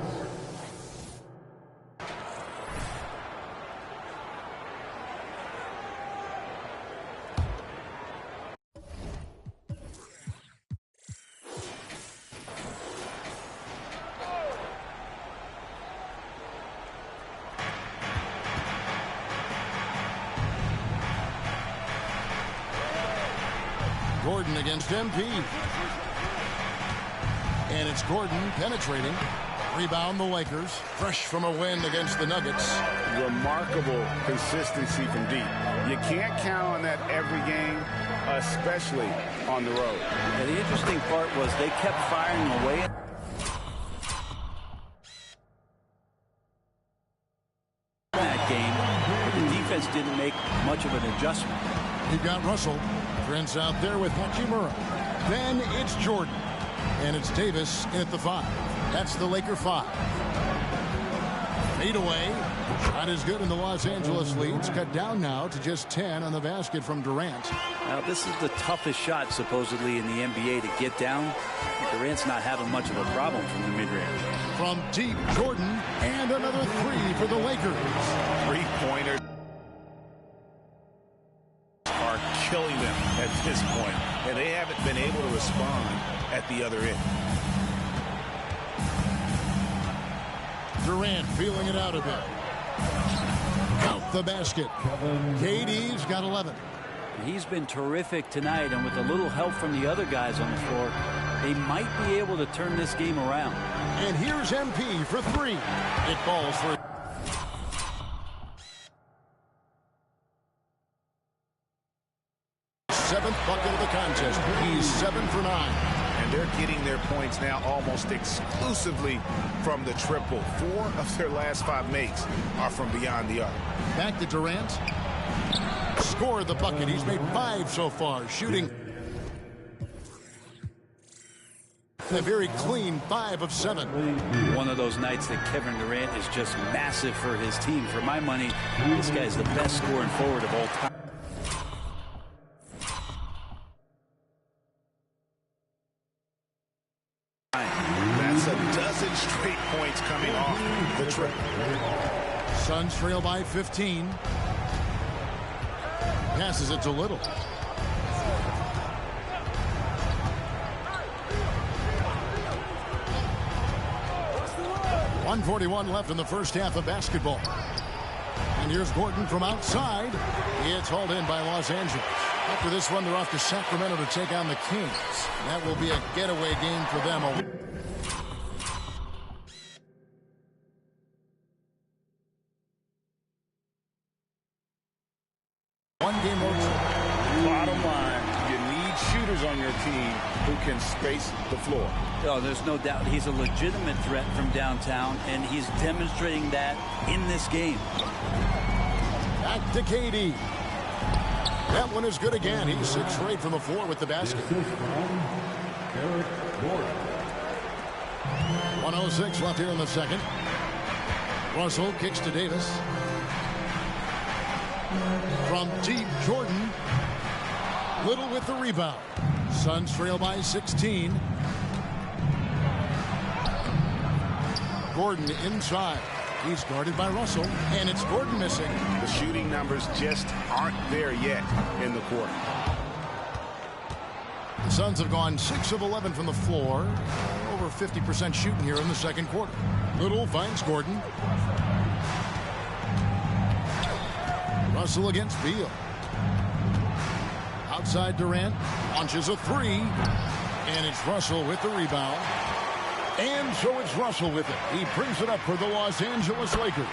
Gordon against MP. And it's Gordon penetrating. Rebound the Lakers. Fresh from a win against the Nuggets. Remarkable consistency from deep. You can't count on that every game, especially on the road. And the interesting part was they kept firing away. That game, but the defense didn't make much of an adjustment. You've got Russell. Prince out there with Hachimura. Then it's Jordan. And it's Davis in at the 5. That's the Laker 5. Fade away. Shot is good, and the Los Angeles leads cut down now to just 10 on the basket from Durant. Now, this is the toughest shot, supposedly, in the NBA to get down. Durant's not having much of a problem from the mid-range. From deep, Jordan, and another 3 for the Lakers. Three-pointer are killing them at this point, and they haven't been able to respond at the other end. Durant feeling it out a bit. Count the basket. KD's got 11. He's been terrific tonight, and with a little help from the other guys on the floor, they might be able to turn this game around. And here's MP for 3. It falls for... Seventh bucket of the contest. He's 7 for 9. And they're getting their points now almost exclusively from the triple. 4 of their last 5 makes are from beyond the arc. Back to Durant. Scored the bucket. He's made 5 so far. Shooting a very clean 5 of 7. One of those nights that Kevin Durant is just massive for his team. For my money, this guy's the best scoring forward of all time. That's a dozen straight points coming off the triple. Suns trail by 15. Passes it to Little. .141 left in the first half of basketball. And here's Gordon from outside. It's hauled in by Los Angeles. After this one, they're off to Sacramento to take on the Kings. That will be a getaway game for them. One-game road trip. Bottom line, you need shooters on your team who can space the floor. Oh, there's no doubt he's a legitimate threat from downtown, and he's demonstrating that in this game. Back to KD. That one is good again. He's 6 for 8 from the floor with the basket. 1:06 left here in the second. Russell kicks to Davis. From deep, Jordan. Little with the rebound. Suns trail by 16. Gordon inside. He's guarded by Russell, and it's Gordon missing. The shooting numbers just aren't there yet in the quarter. The Suns have gone 6 of 11 from the floor. Over 50% shooting here in the second quarter. Little finds Gordon. Russell against Beal. Outside Durant. Launches a 3. And it's Russell with the rebound. And so it's Russell with it. He brings it up for the Los Angeles Lakers.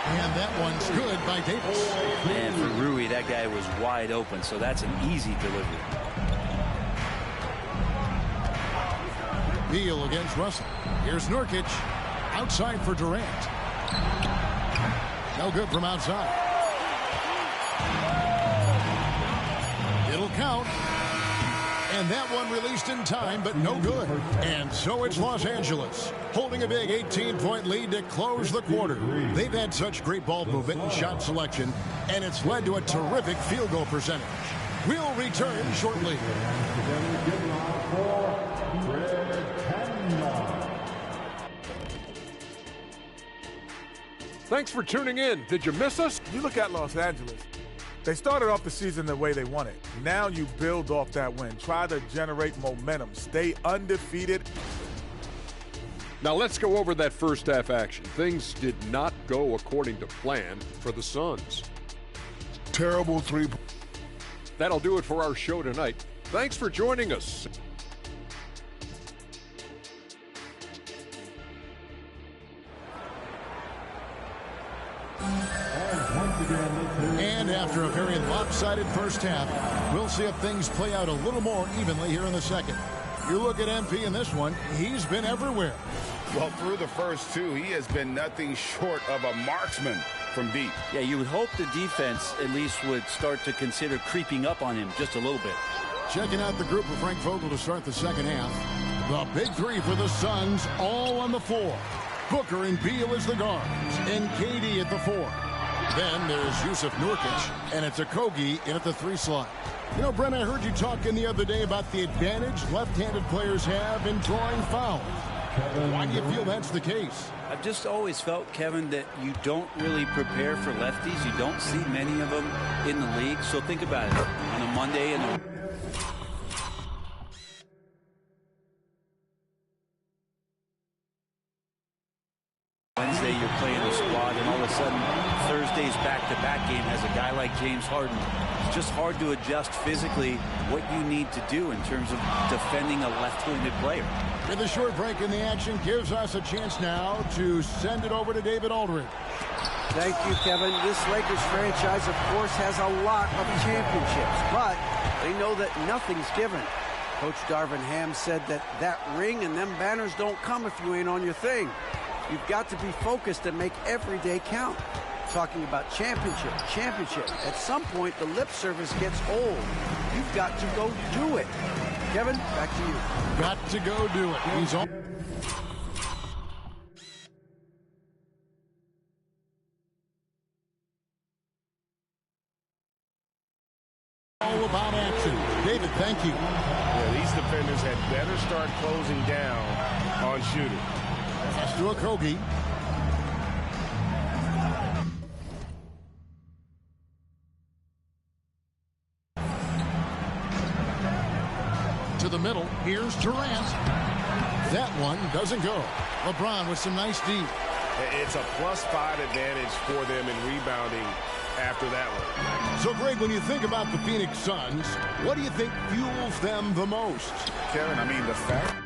And that one's good by Davis. And for Rui, that guy was wide open, so that's an easy delivery. Beal against Russell. Here's Nurkic. Outside for Durant. No good from outside. It'll count. And that one released in time, but no good. And so it's Los Angeles, holding a big 18-point lead to close the quarter. They've had such great ball movement and shot selection, and it's led to a terrific field goal percentage. We'll return shortly. Thanks for tuning in. Did you miss us? You look at Los Angeles. They started off the season the way they wanted. Now you build off that win. Try to generate momentum. Stay undefeated. Now let's go over that first half action. Things did not go according to plan for the Suns. Terrible 3. That'll do it for our show tonight. Thanks for joining us. And after a very lopsided first half, we'll see if things play out a little more evenly here in the second. You look at MP in this one, he's been everywhere. Well, through the first two, he has been nothing short of a marksman from deep. Yeah, you would hope the defense at least would start to consider creeping up on him just a little bit. Checking out the group of Frank Vogel to start the second half. The big three for the Suns, all on the floor. Booker and Beal as the guards, and KD at the four. Then there's Yusuf Nurkic, and it's Okogie in at the 3 slot. You know, Brent, I heard you talking the other day about the advantage left-handed players have in drawing fouls. Why do you feel that's the case? I've just always felt, Kevin, that you don't really prepare for lefties. You don't see many of them in the league. So think about it. On a Monday and a Wednesday, you're playing the squad, and all of a sudden, Thursday's back-to-back game has a guy like James Harden. It's just hard to adjust physically what you need to do in terms of defending a left-handed player. With a short break in the action gives us a chance now to send it over to David Aldridge. Thank you, Kevin. This Lakers franchise, of course, has a lot of championships, but they know that nothing's given. Coach Darvin Ham said that ring and them banners don't come if you ain't on your thing. You've got to be focused and make every day count. Talking about championship. At some point, the lip service gets old. You've got to go do it. Kevin, back to you. Got to go do it. He's on. All about action. David, thank you. Yeah, these defenders had better start closing down on shooting. Pass to Okogie. To the middle. Here's Durant. That one doesn't go. LeBron with some nice D. It's a +5 advantage for them in rebounding after that one. So, Greg, when you think about the Phoenix Suns, what do you think fuels them the most? Kevin, I mean, the fact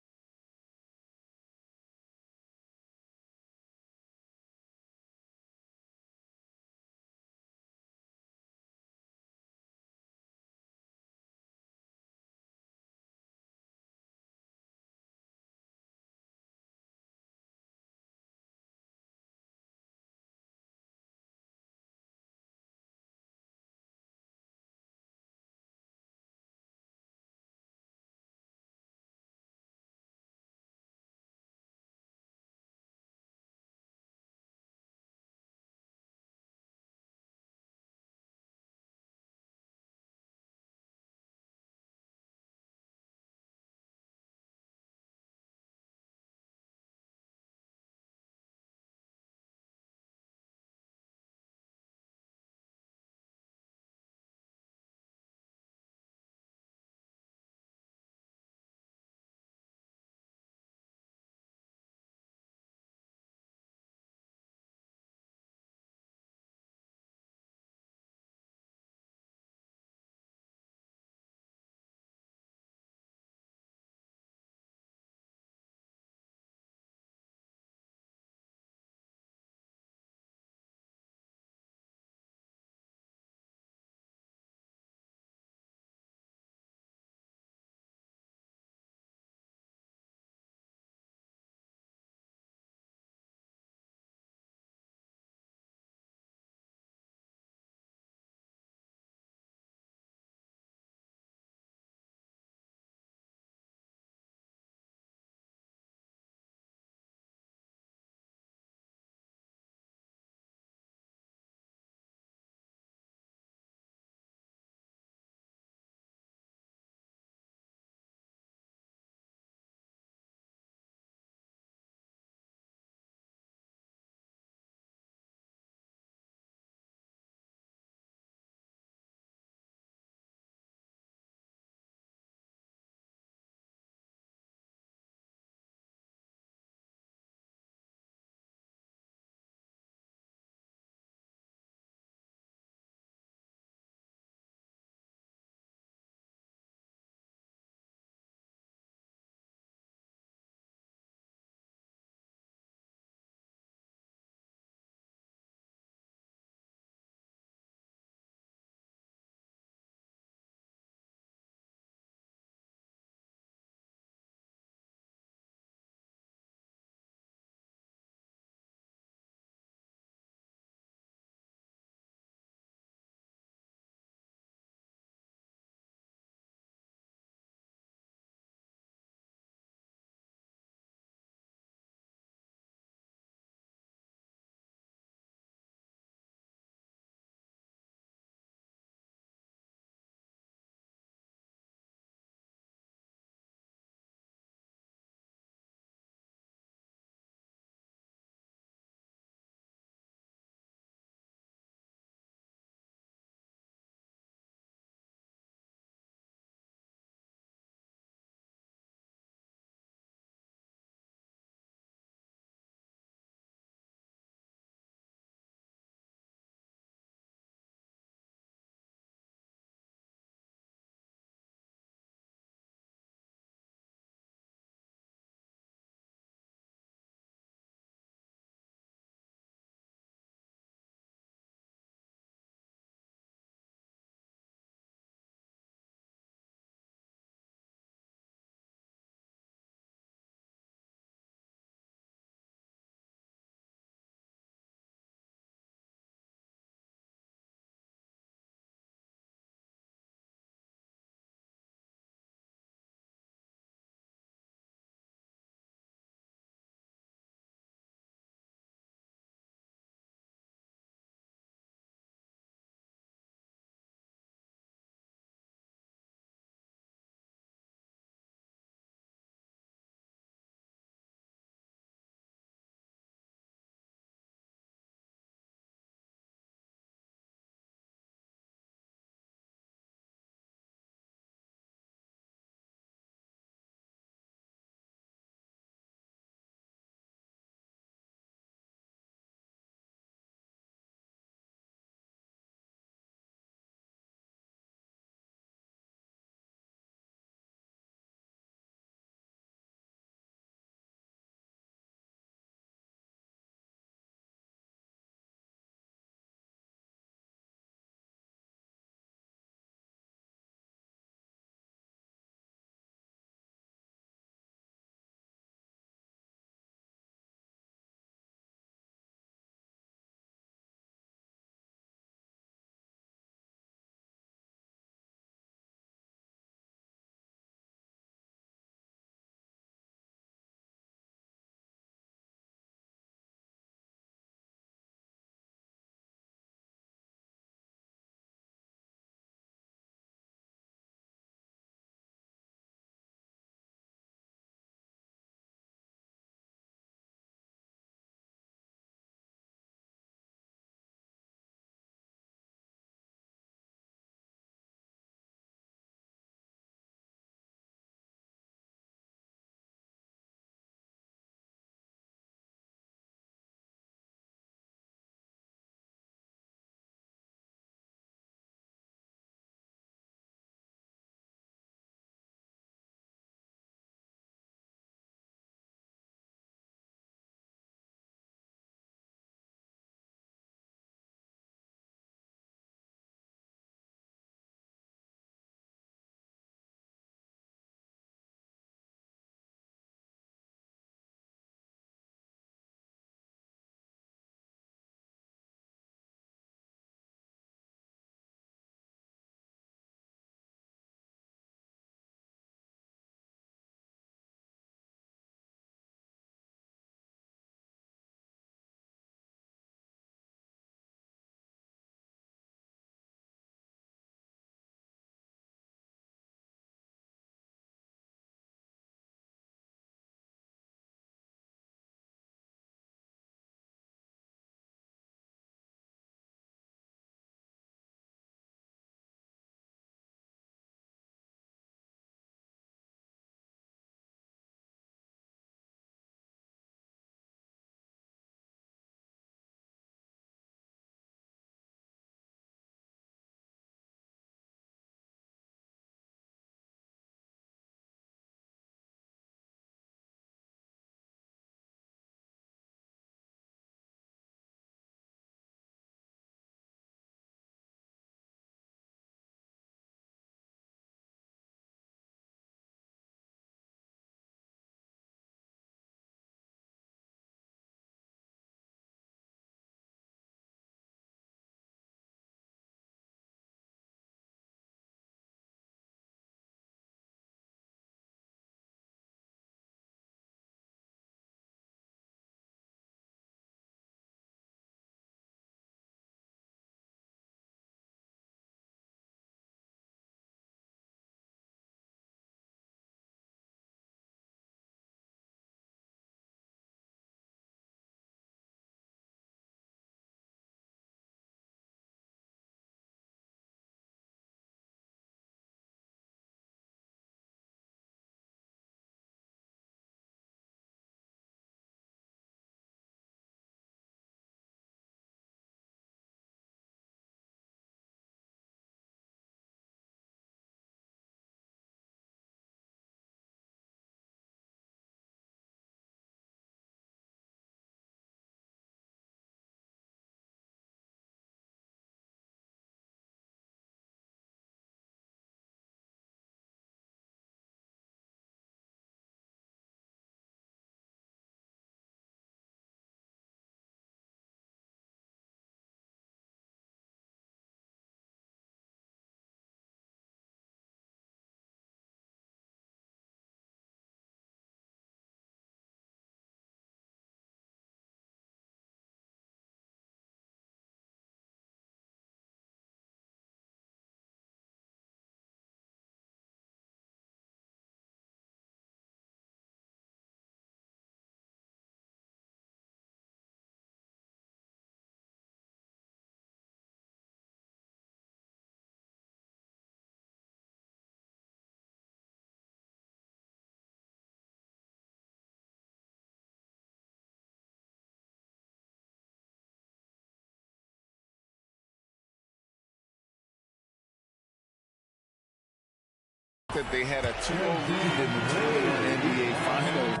that they had a 2-0 lead in the 2021 NBA Finals.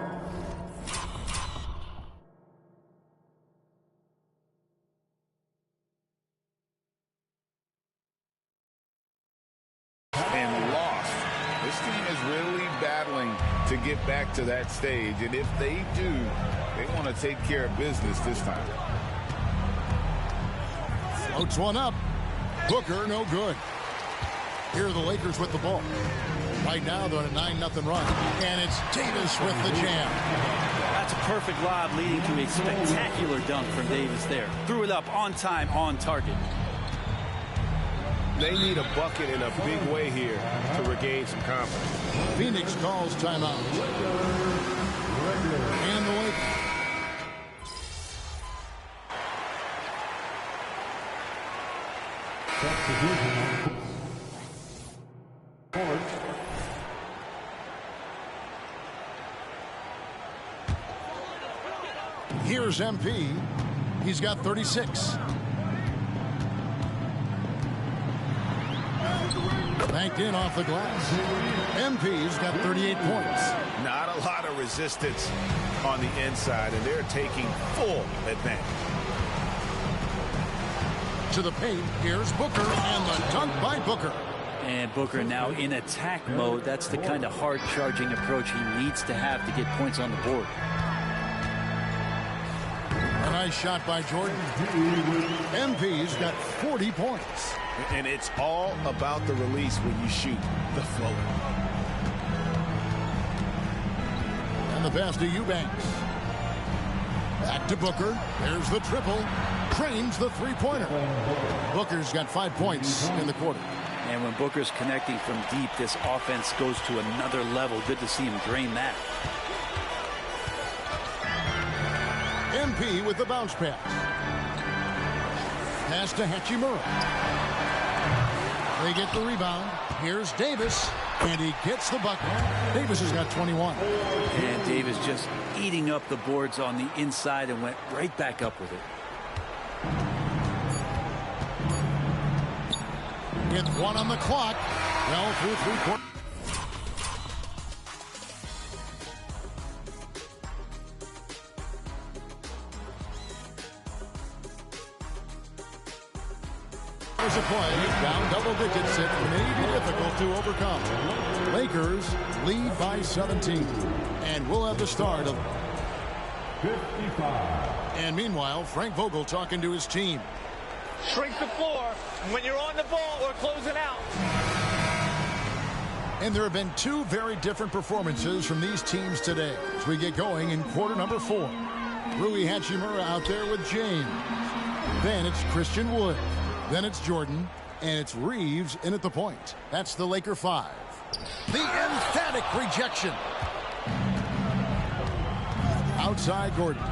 And lost. This team is really battling to get back to that stage, and if they do, they want to take care of business this time. Floats one up. Booker, no good. Here are the Lakers with the ball. Right now, they're on a 9-0 run. And it's Davis with the jam. That's a perfect lob leading to a spectacular dunk from Davis there. Threw it up on time, on target. They need a bucket in a big way here to regain some confidence. Phoenix calls timeout. And the Lakers. Here's MP. He's got 36. Banked in off the glass. MP's got 38 points. Not a lot of resistance on the inside, and they're taking full advantage. To the paint, here's Booker, and the dunk by Booker. And Booker now in attack mode. That's the kind of hard-charging approach he needs to have to get points on the board. A nice shot by Jordan. MP's got 40 points. And it's all about the release when you shoot the floater. And the pass to Eubanks. Back to Booker. There's the triple. Trains the three-pointer. Booker's got 5 points in the quarter. And when Booker's connecting from deep, this offense goes to another level. Good to see him drain that. MP with the bounce pass. Pass to Hachimura. They get the rebound. Here's Davis, and he gets the bucket. Davis has got 21. And Davis just eating up the boards on the inside and went right back up with it. With 1 on the clock. Well through 3 quarters. There's a play. Down double digits. It may be difficult to overcome. Lakers lead by 17. And we'll have the start of 55. And meanwhile, Frank Vogel talking to his team. Shrink the floor. When you're on the ball, we're closing out. And there have been 2 very different performances from these teams today as we get going in quarter number 4. Rui Hachimura out there with James. Then it's Christian Wood. Then it's Jordan. And it's Reeves in at the point. That's the Laker 5. The emphatic rejection. Outside Gordon.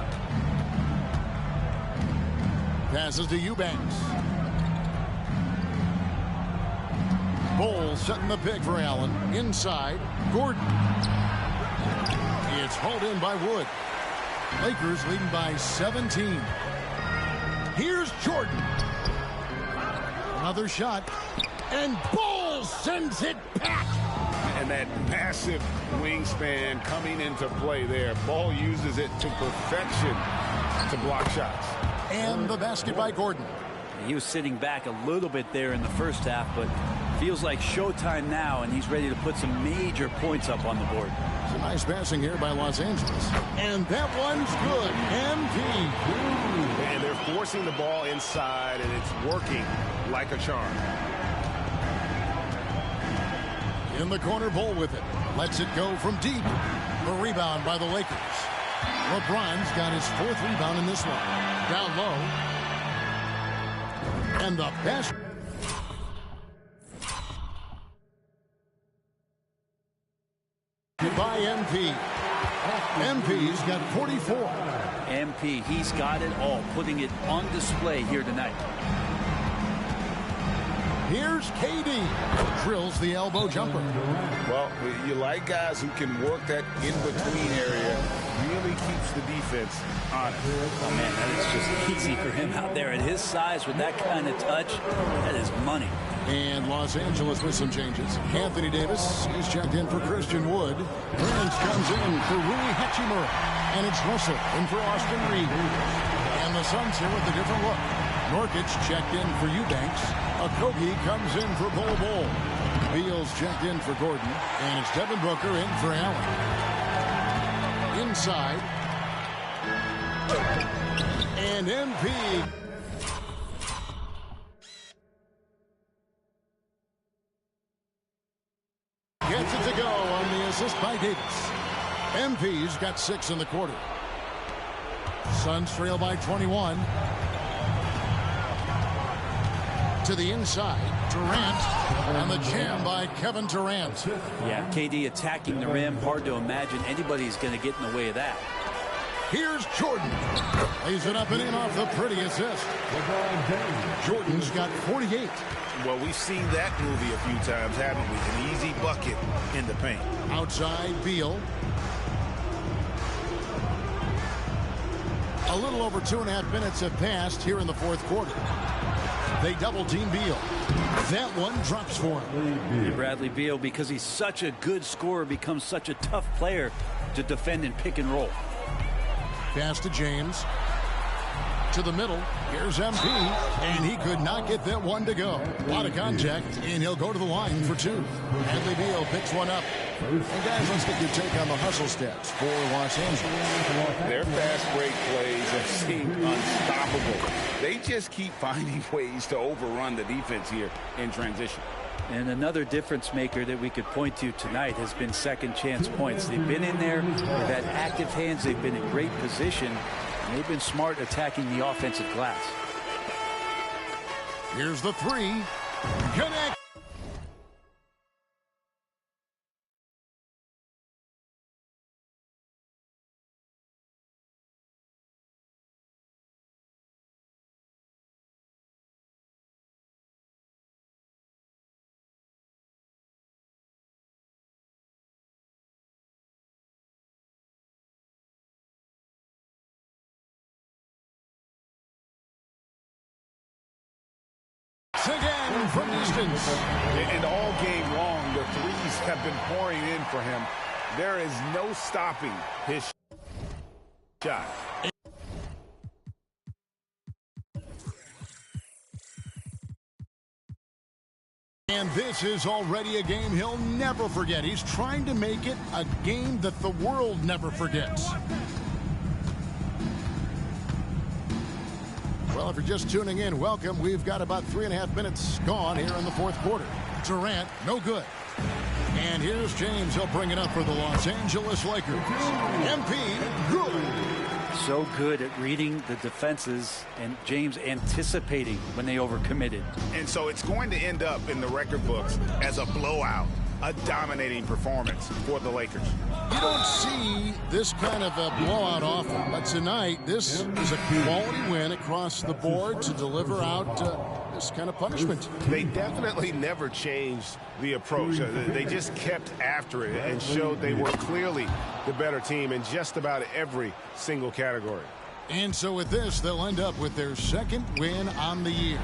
Passes to Eubanks. Bowles setting the pick for Allen. Inside, Gordon. It's hauled in by Wood. Lakers leading by 17. Here's Jordan. Another shot. And Bowles sends it back. And that massive wingspan coming into play there. Ball uses it to perfection to block shots. And the basket by Gordon. He was sitting back a little bit there in the first half, but feels like showtime now, and he's ready to put some major points up on the board. Some nice passing here by Los Angeles. And that one's good. MP. And they're forcing the ball inside, and it's working like a charm. In the corner, Bull with it. Lets it go from deep. The rebound by the Lakers. LeBron's got his 4th rebound in this one. Down low. And the best. By MP. MP's got 44. MP, he's got it all, putting it on display here tonight. Here's KD. Drills the elbow jumper. Well, you like guys who can work that in-between area. Really keeps the defense honest. Oh, man, that is just easy for him out there. At his size, with that kind of touch, that is money. And Los Angeles with some changes. Anthony Davis, he's checked in for Christian Wood. Prince comes in for Rui Hachimura. And it's Russell in for Austin Reeves. And the Suns here with a different look. Nurkic checked in for Eubanks. Okogie comes in for Bol Bol. Beals checked in for Gordon. And it's Devin Booker in for Allen. Inside. And MP gets it to go on the assist by Davis. MP's got 6 in the quarter. Suns trail by 21. To the inside, Durant, and the jam by Kevin Durant. Yeah, KD attacking the rim. Hard to imagine anybody's going to get in the way of that. Here's Jordan. Lays it up and in off the pretty assist. Jordan's got 48. Well, we've seen that movie a few times, haven't we? An easy bucket in the paint. Outside, Beal. A little over 2.5 minutes have passed here in the fourth quarter. They double-team Beal. That one drops for him. Bradley Beal, because he's such a good scorer, becomes such a tough player to defend in pick and roll. Pass to James. To the middle. Here's MP. And he could not get that one to go. A lot of contact, and he'll go to the line for 2. Bradley Beal picks one up. And guys, let's get your take on the hustle stats for Los Angeles. Their fast break plays have seemed unstoppable. They just keep finding ways to overrun the defense here in transition. And another difference maker that we could point to tonight has been second chance points. They've been in there, they've had active hands, they've been in great position, and they've been smart attacking the offensive glass. Here's the 3. Connect. Again from distance. And all game long, the threes have been pouring in for him. There is no stopping his shot. And this is already a game he'll never forget. He's trying to make it a game that the world never forgets. Well, if you're just tuning in, welcome. We've got about 3.5 minutes gone here in the fourth quarter. Durant, no good. And here's James. He'll bring it up for the Los Angeles Lakers. MP, good. So good at reading the defenses, and James anticipating when they overcommitted. And so it's going to end up in the record books as a blowout, a dominating performance for the Lakers. You don't see this kind of a blowout often, but tonight this is a quality win across the board to deliver out this kind of punishment. They definitely never changed the approach. They just kept after it and showed they were clearly the better team in just about every single category. And so with this, they'll end up with their second win on the year.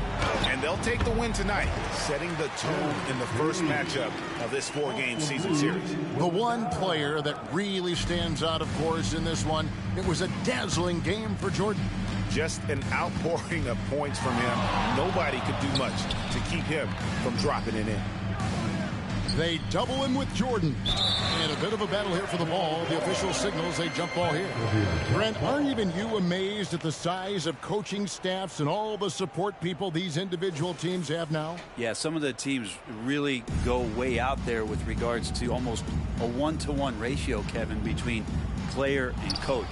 And they'll take the win tonight, setting the tone in the first matchup of this 4-game season series. The one player that really stands out, of course, in this one, it was a dazzling game for Jordan. Just an outpouring of points from him. Nobody could do much to keep him from dropping it in. They double him with Jordan. And a bit of a battle here for the ball. The official signals a jump ball here. Brent, aren't even you amazed at the size of coaching staffs and all the support people these individual teams have now? Yeah, some of the teams really go way out there with regards to almost a 1-to-1 ratio, Kevin, between player and coach.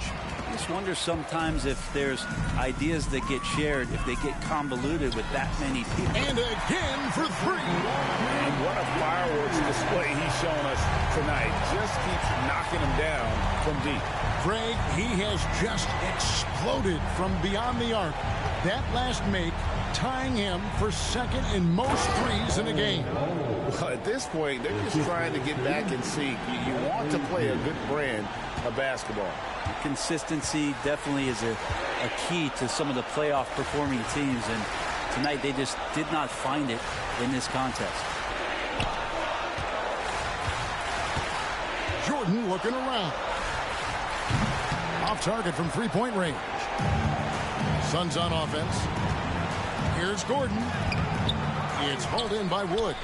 I just wonder sometimes if there's ideas that get shared, if they get convoluted with that many people. And again for 3. And what a fireworks display he's shown us tonight. Just keeps knocking him down from deep. Greg, he has just exploded from beyond the arc. That last make tying him for second in most threes in a game. Well, at this point, they're just trying to get back in sync. You want to play a good brand of basketball. Consistency definitely is a key to some of the playoff performing teams, and tonight they just did not find it in this contest. Jordan looking around. Off target from three-point range. Suns on offense. Here's Gordon. It's hauled in by Wood.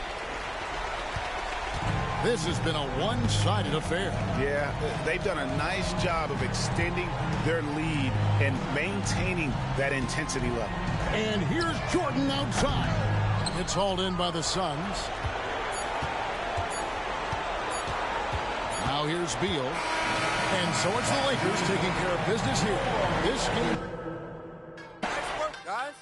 This has been a one-sided affair. Yeah, they've done a nice job of extending their lead and maintaining that intensity level. And here's Jordan outside. It's hauled in by the Suns. Now here's Beal. And so it's the Lakers taking care of business here. This game. Nice work, guys.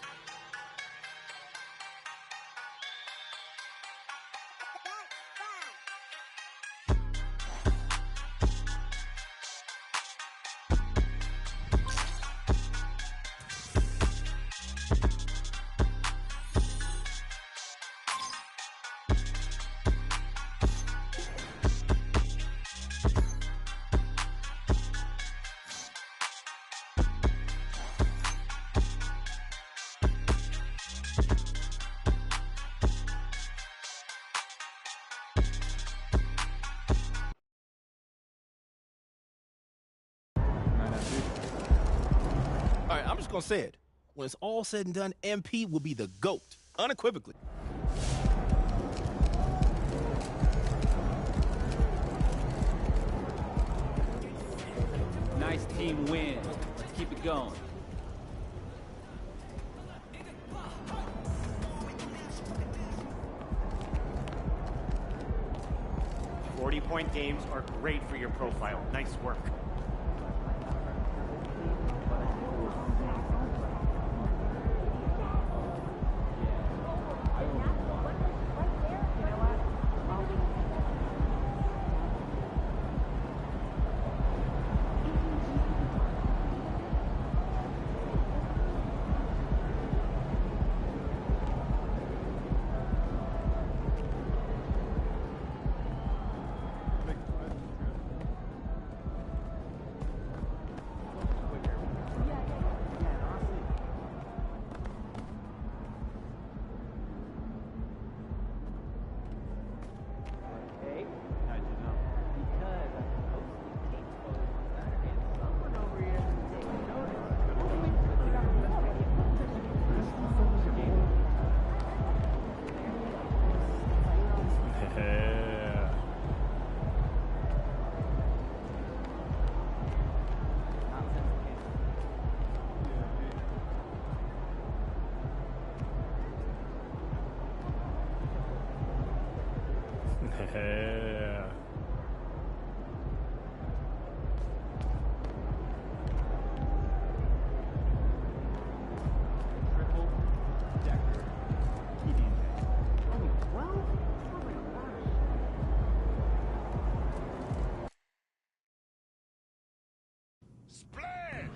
All right, I'm just going to say it. When it's all said and done, MP will be the GOAT, unequivocally. Nice team win. Let's keep it going. Point games are great for your profile. Nice work. Yeah. Triple decker. Only 12? Oh my gosh. Splash!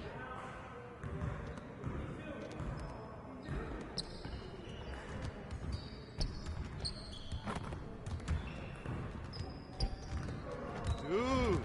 Dude.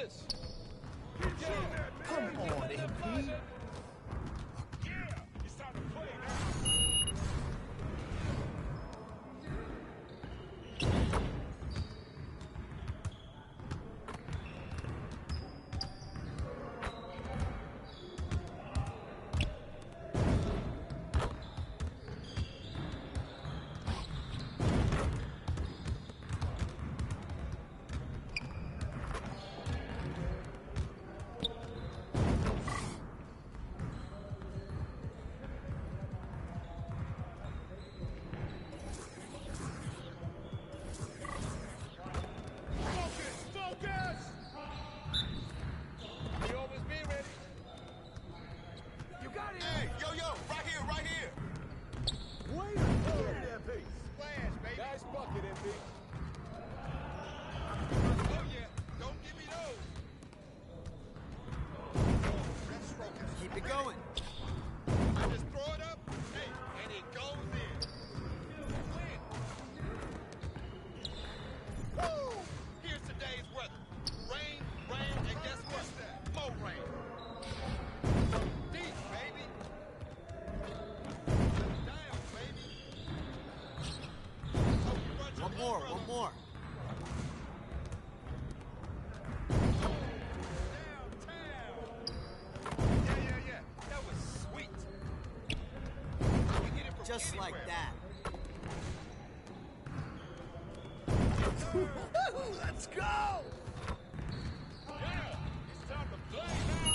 Willis. Come on, MP. It's time to play now. Keep it going. I just throw it up, hey, and it goes in. Woo! Here's today's weather. Rain, and guess what? More rain. Deep, baby. Down, baby. One more. Yeah. That was sweet. Just like that. Let's go! Yeah, it's time to play now.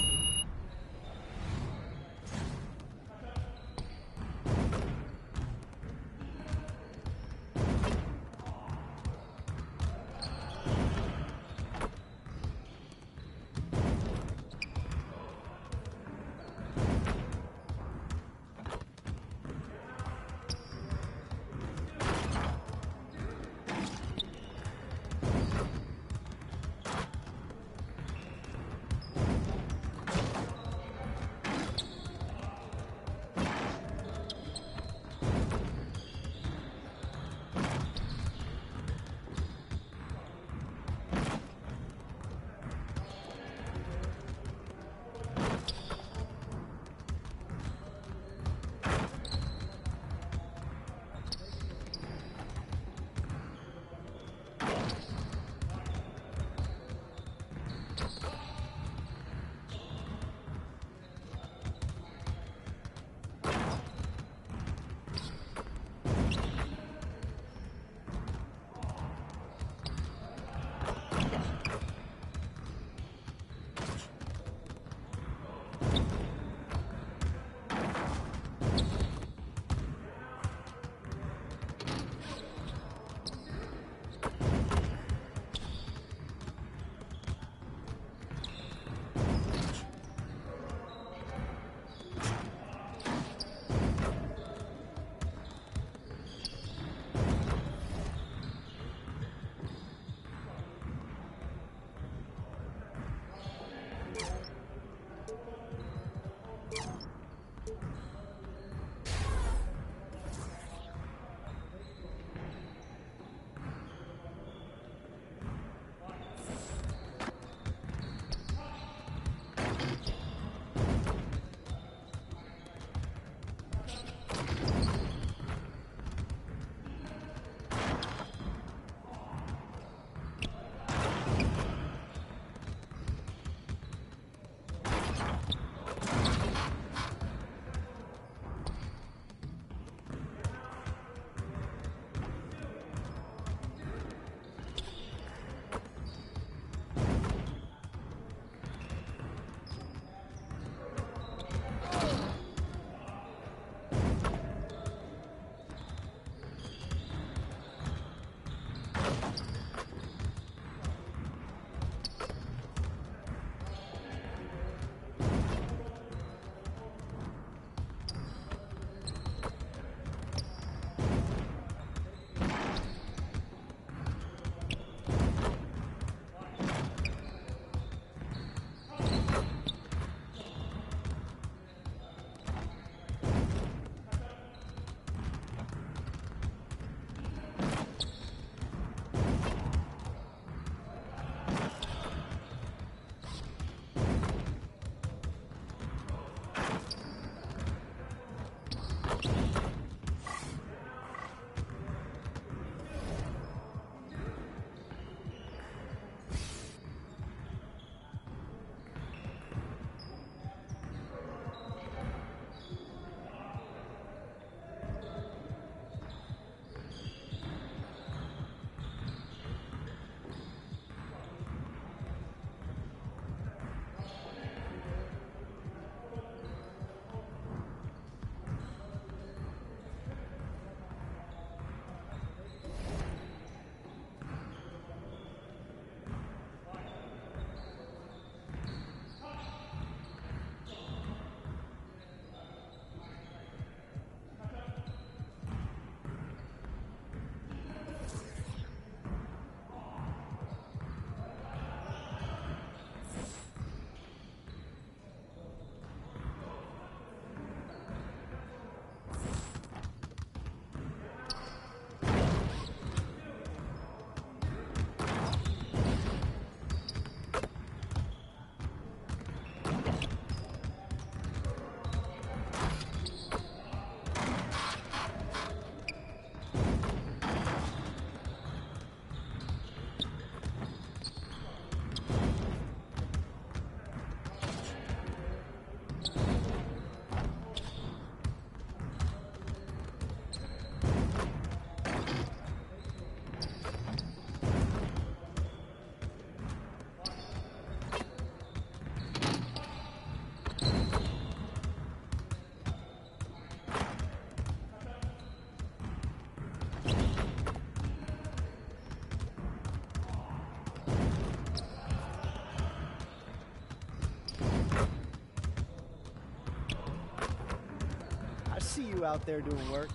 out there doing work.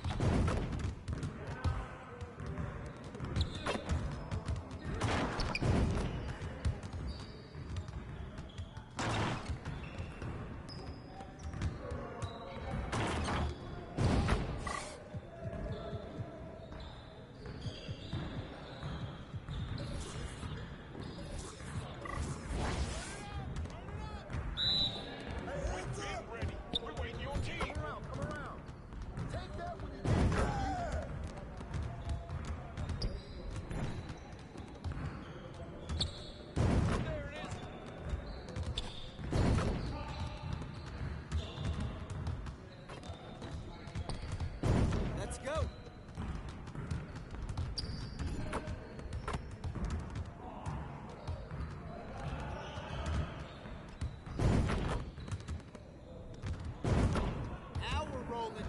Let's go. Now we're rolling.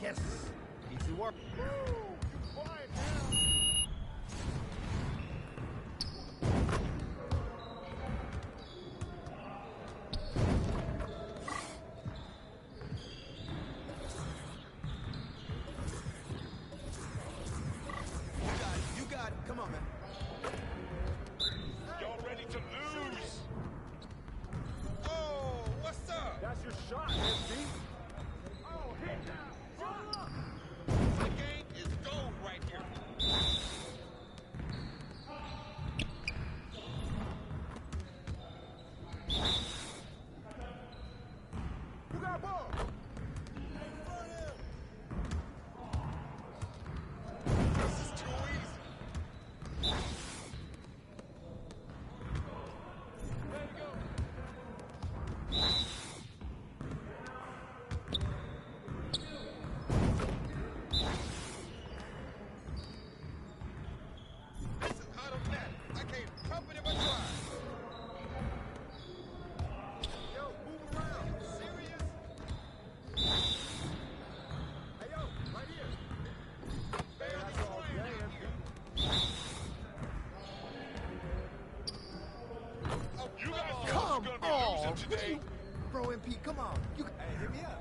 Yes. Easy work. Quiet down. You got it. Come on, man. Y'all ready to lose? Oh, what's up? That's your shot, MC. Oh, hit now. The game is gold right here. Who got ball? This is too easy. Way to go. This is automatic. I can't pump it if I try. Yo, move around. You serious? Hey, yo, right here. Barely That's all swing day, out MC. here. Oh, You come on. Come You're gonna be on. losing today. Bro, MP, come on. You Hey, hit me up.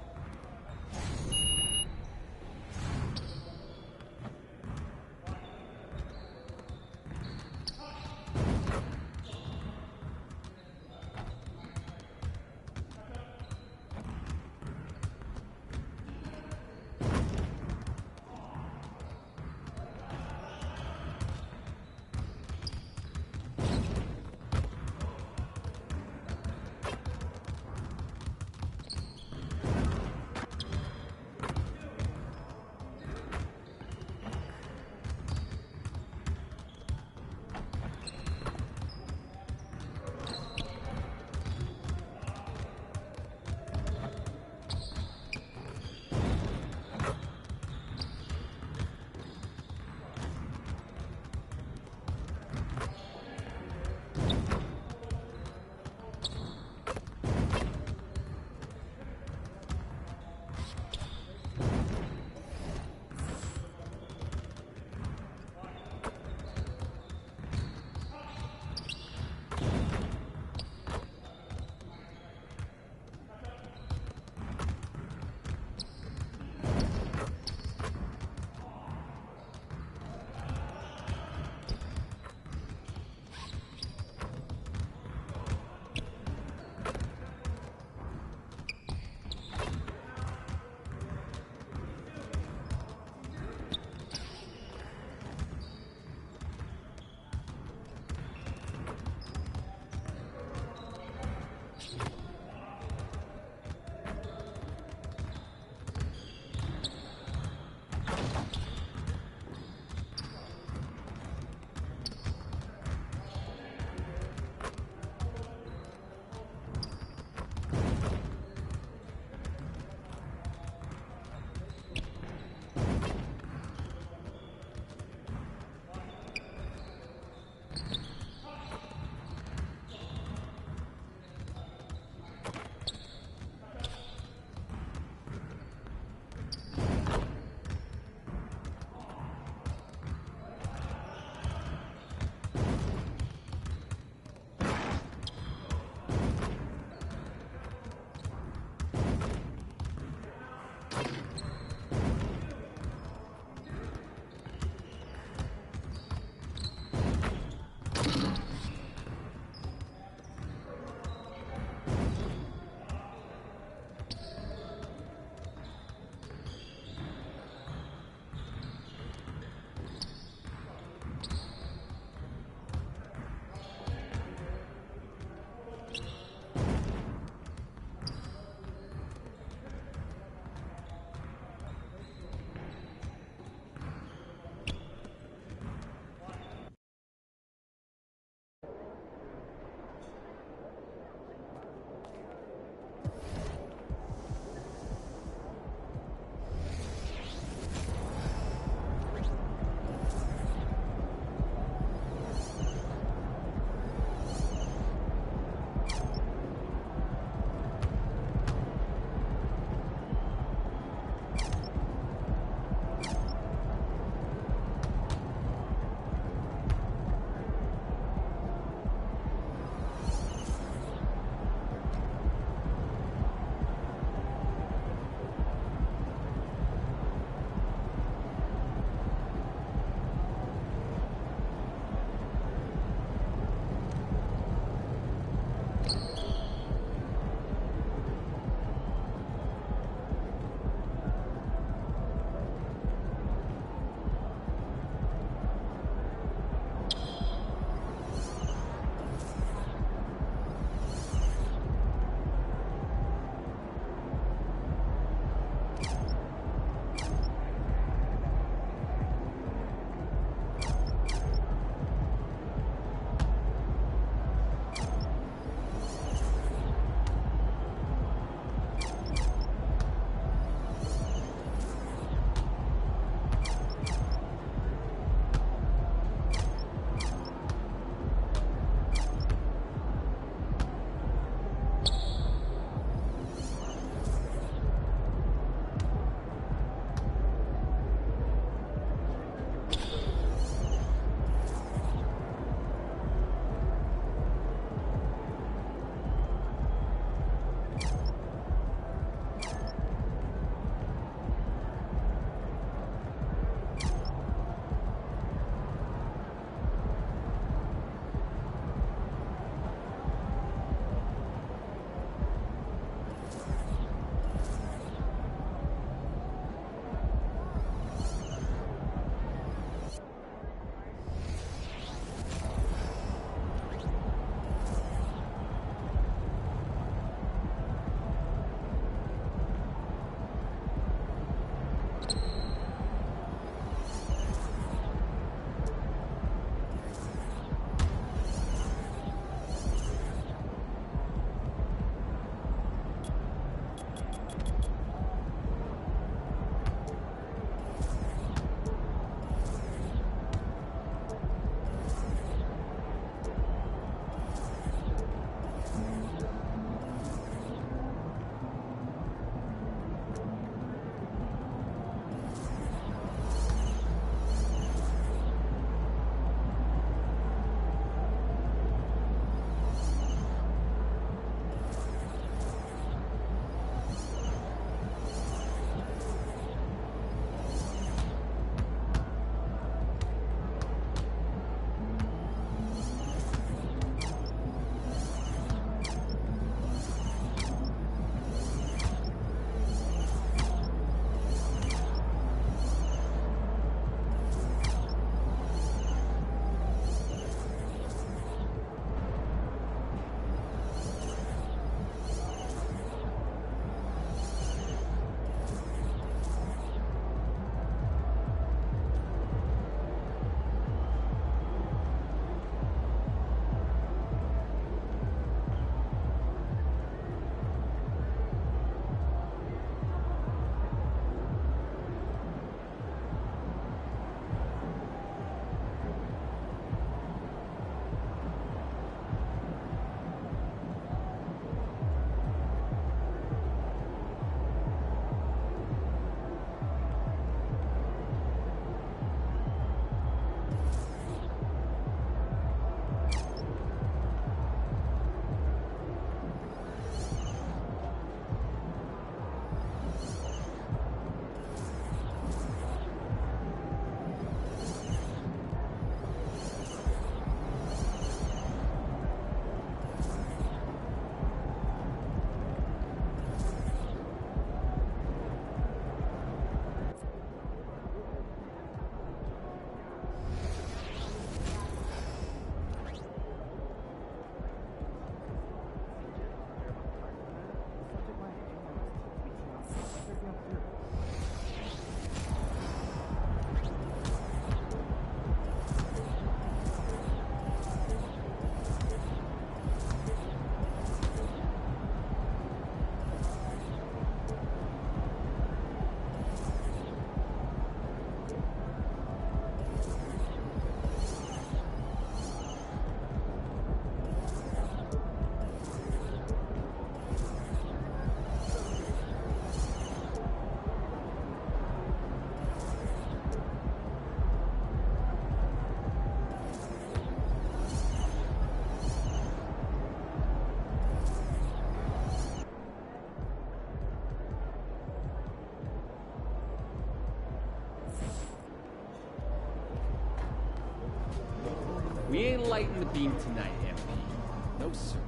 We ain't lighting the beam tonight, MP. No, sir.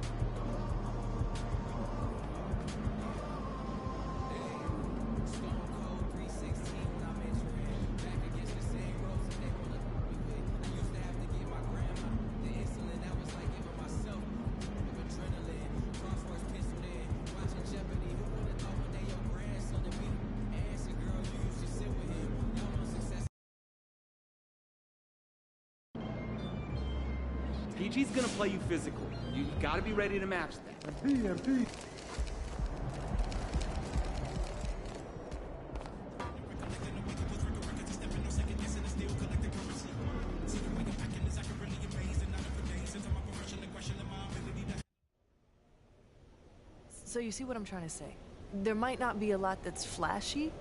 PG's gonna play you physical. You gotta be ready to match that. MP. So you see what I'm trying to say? There might not be a lot that's flashy,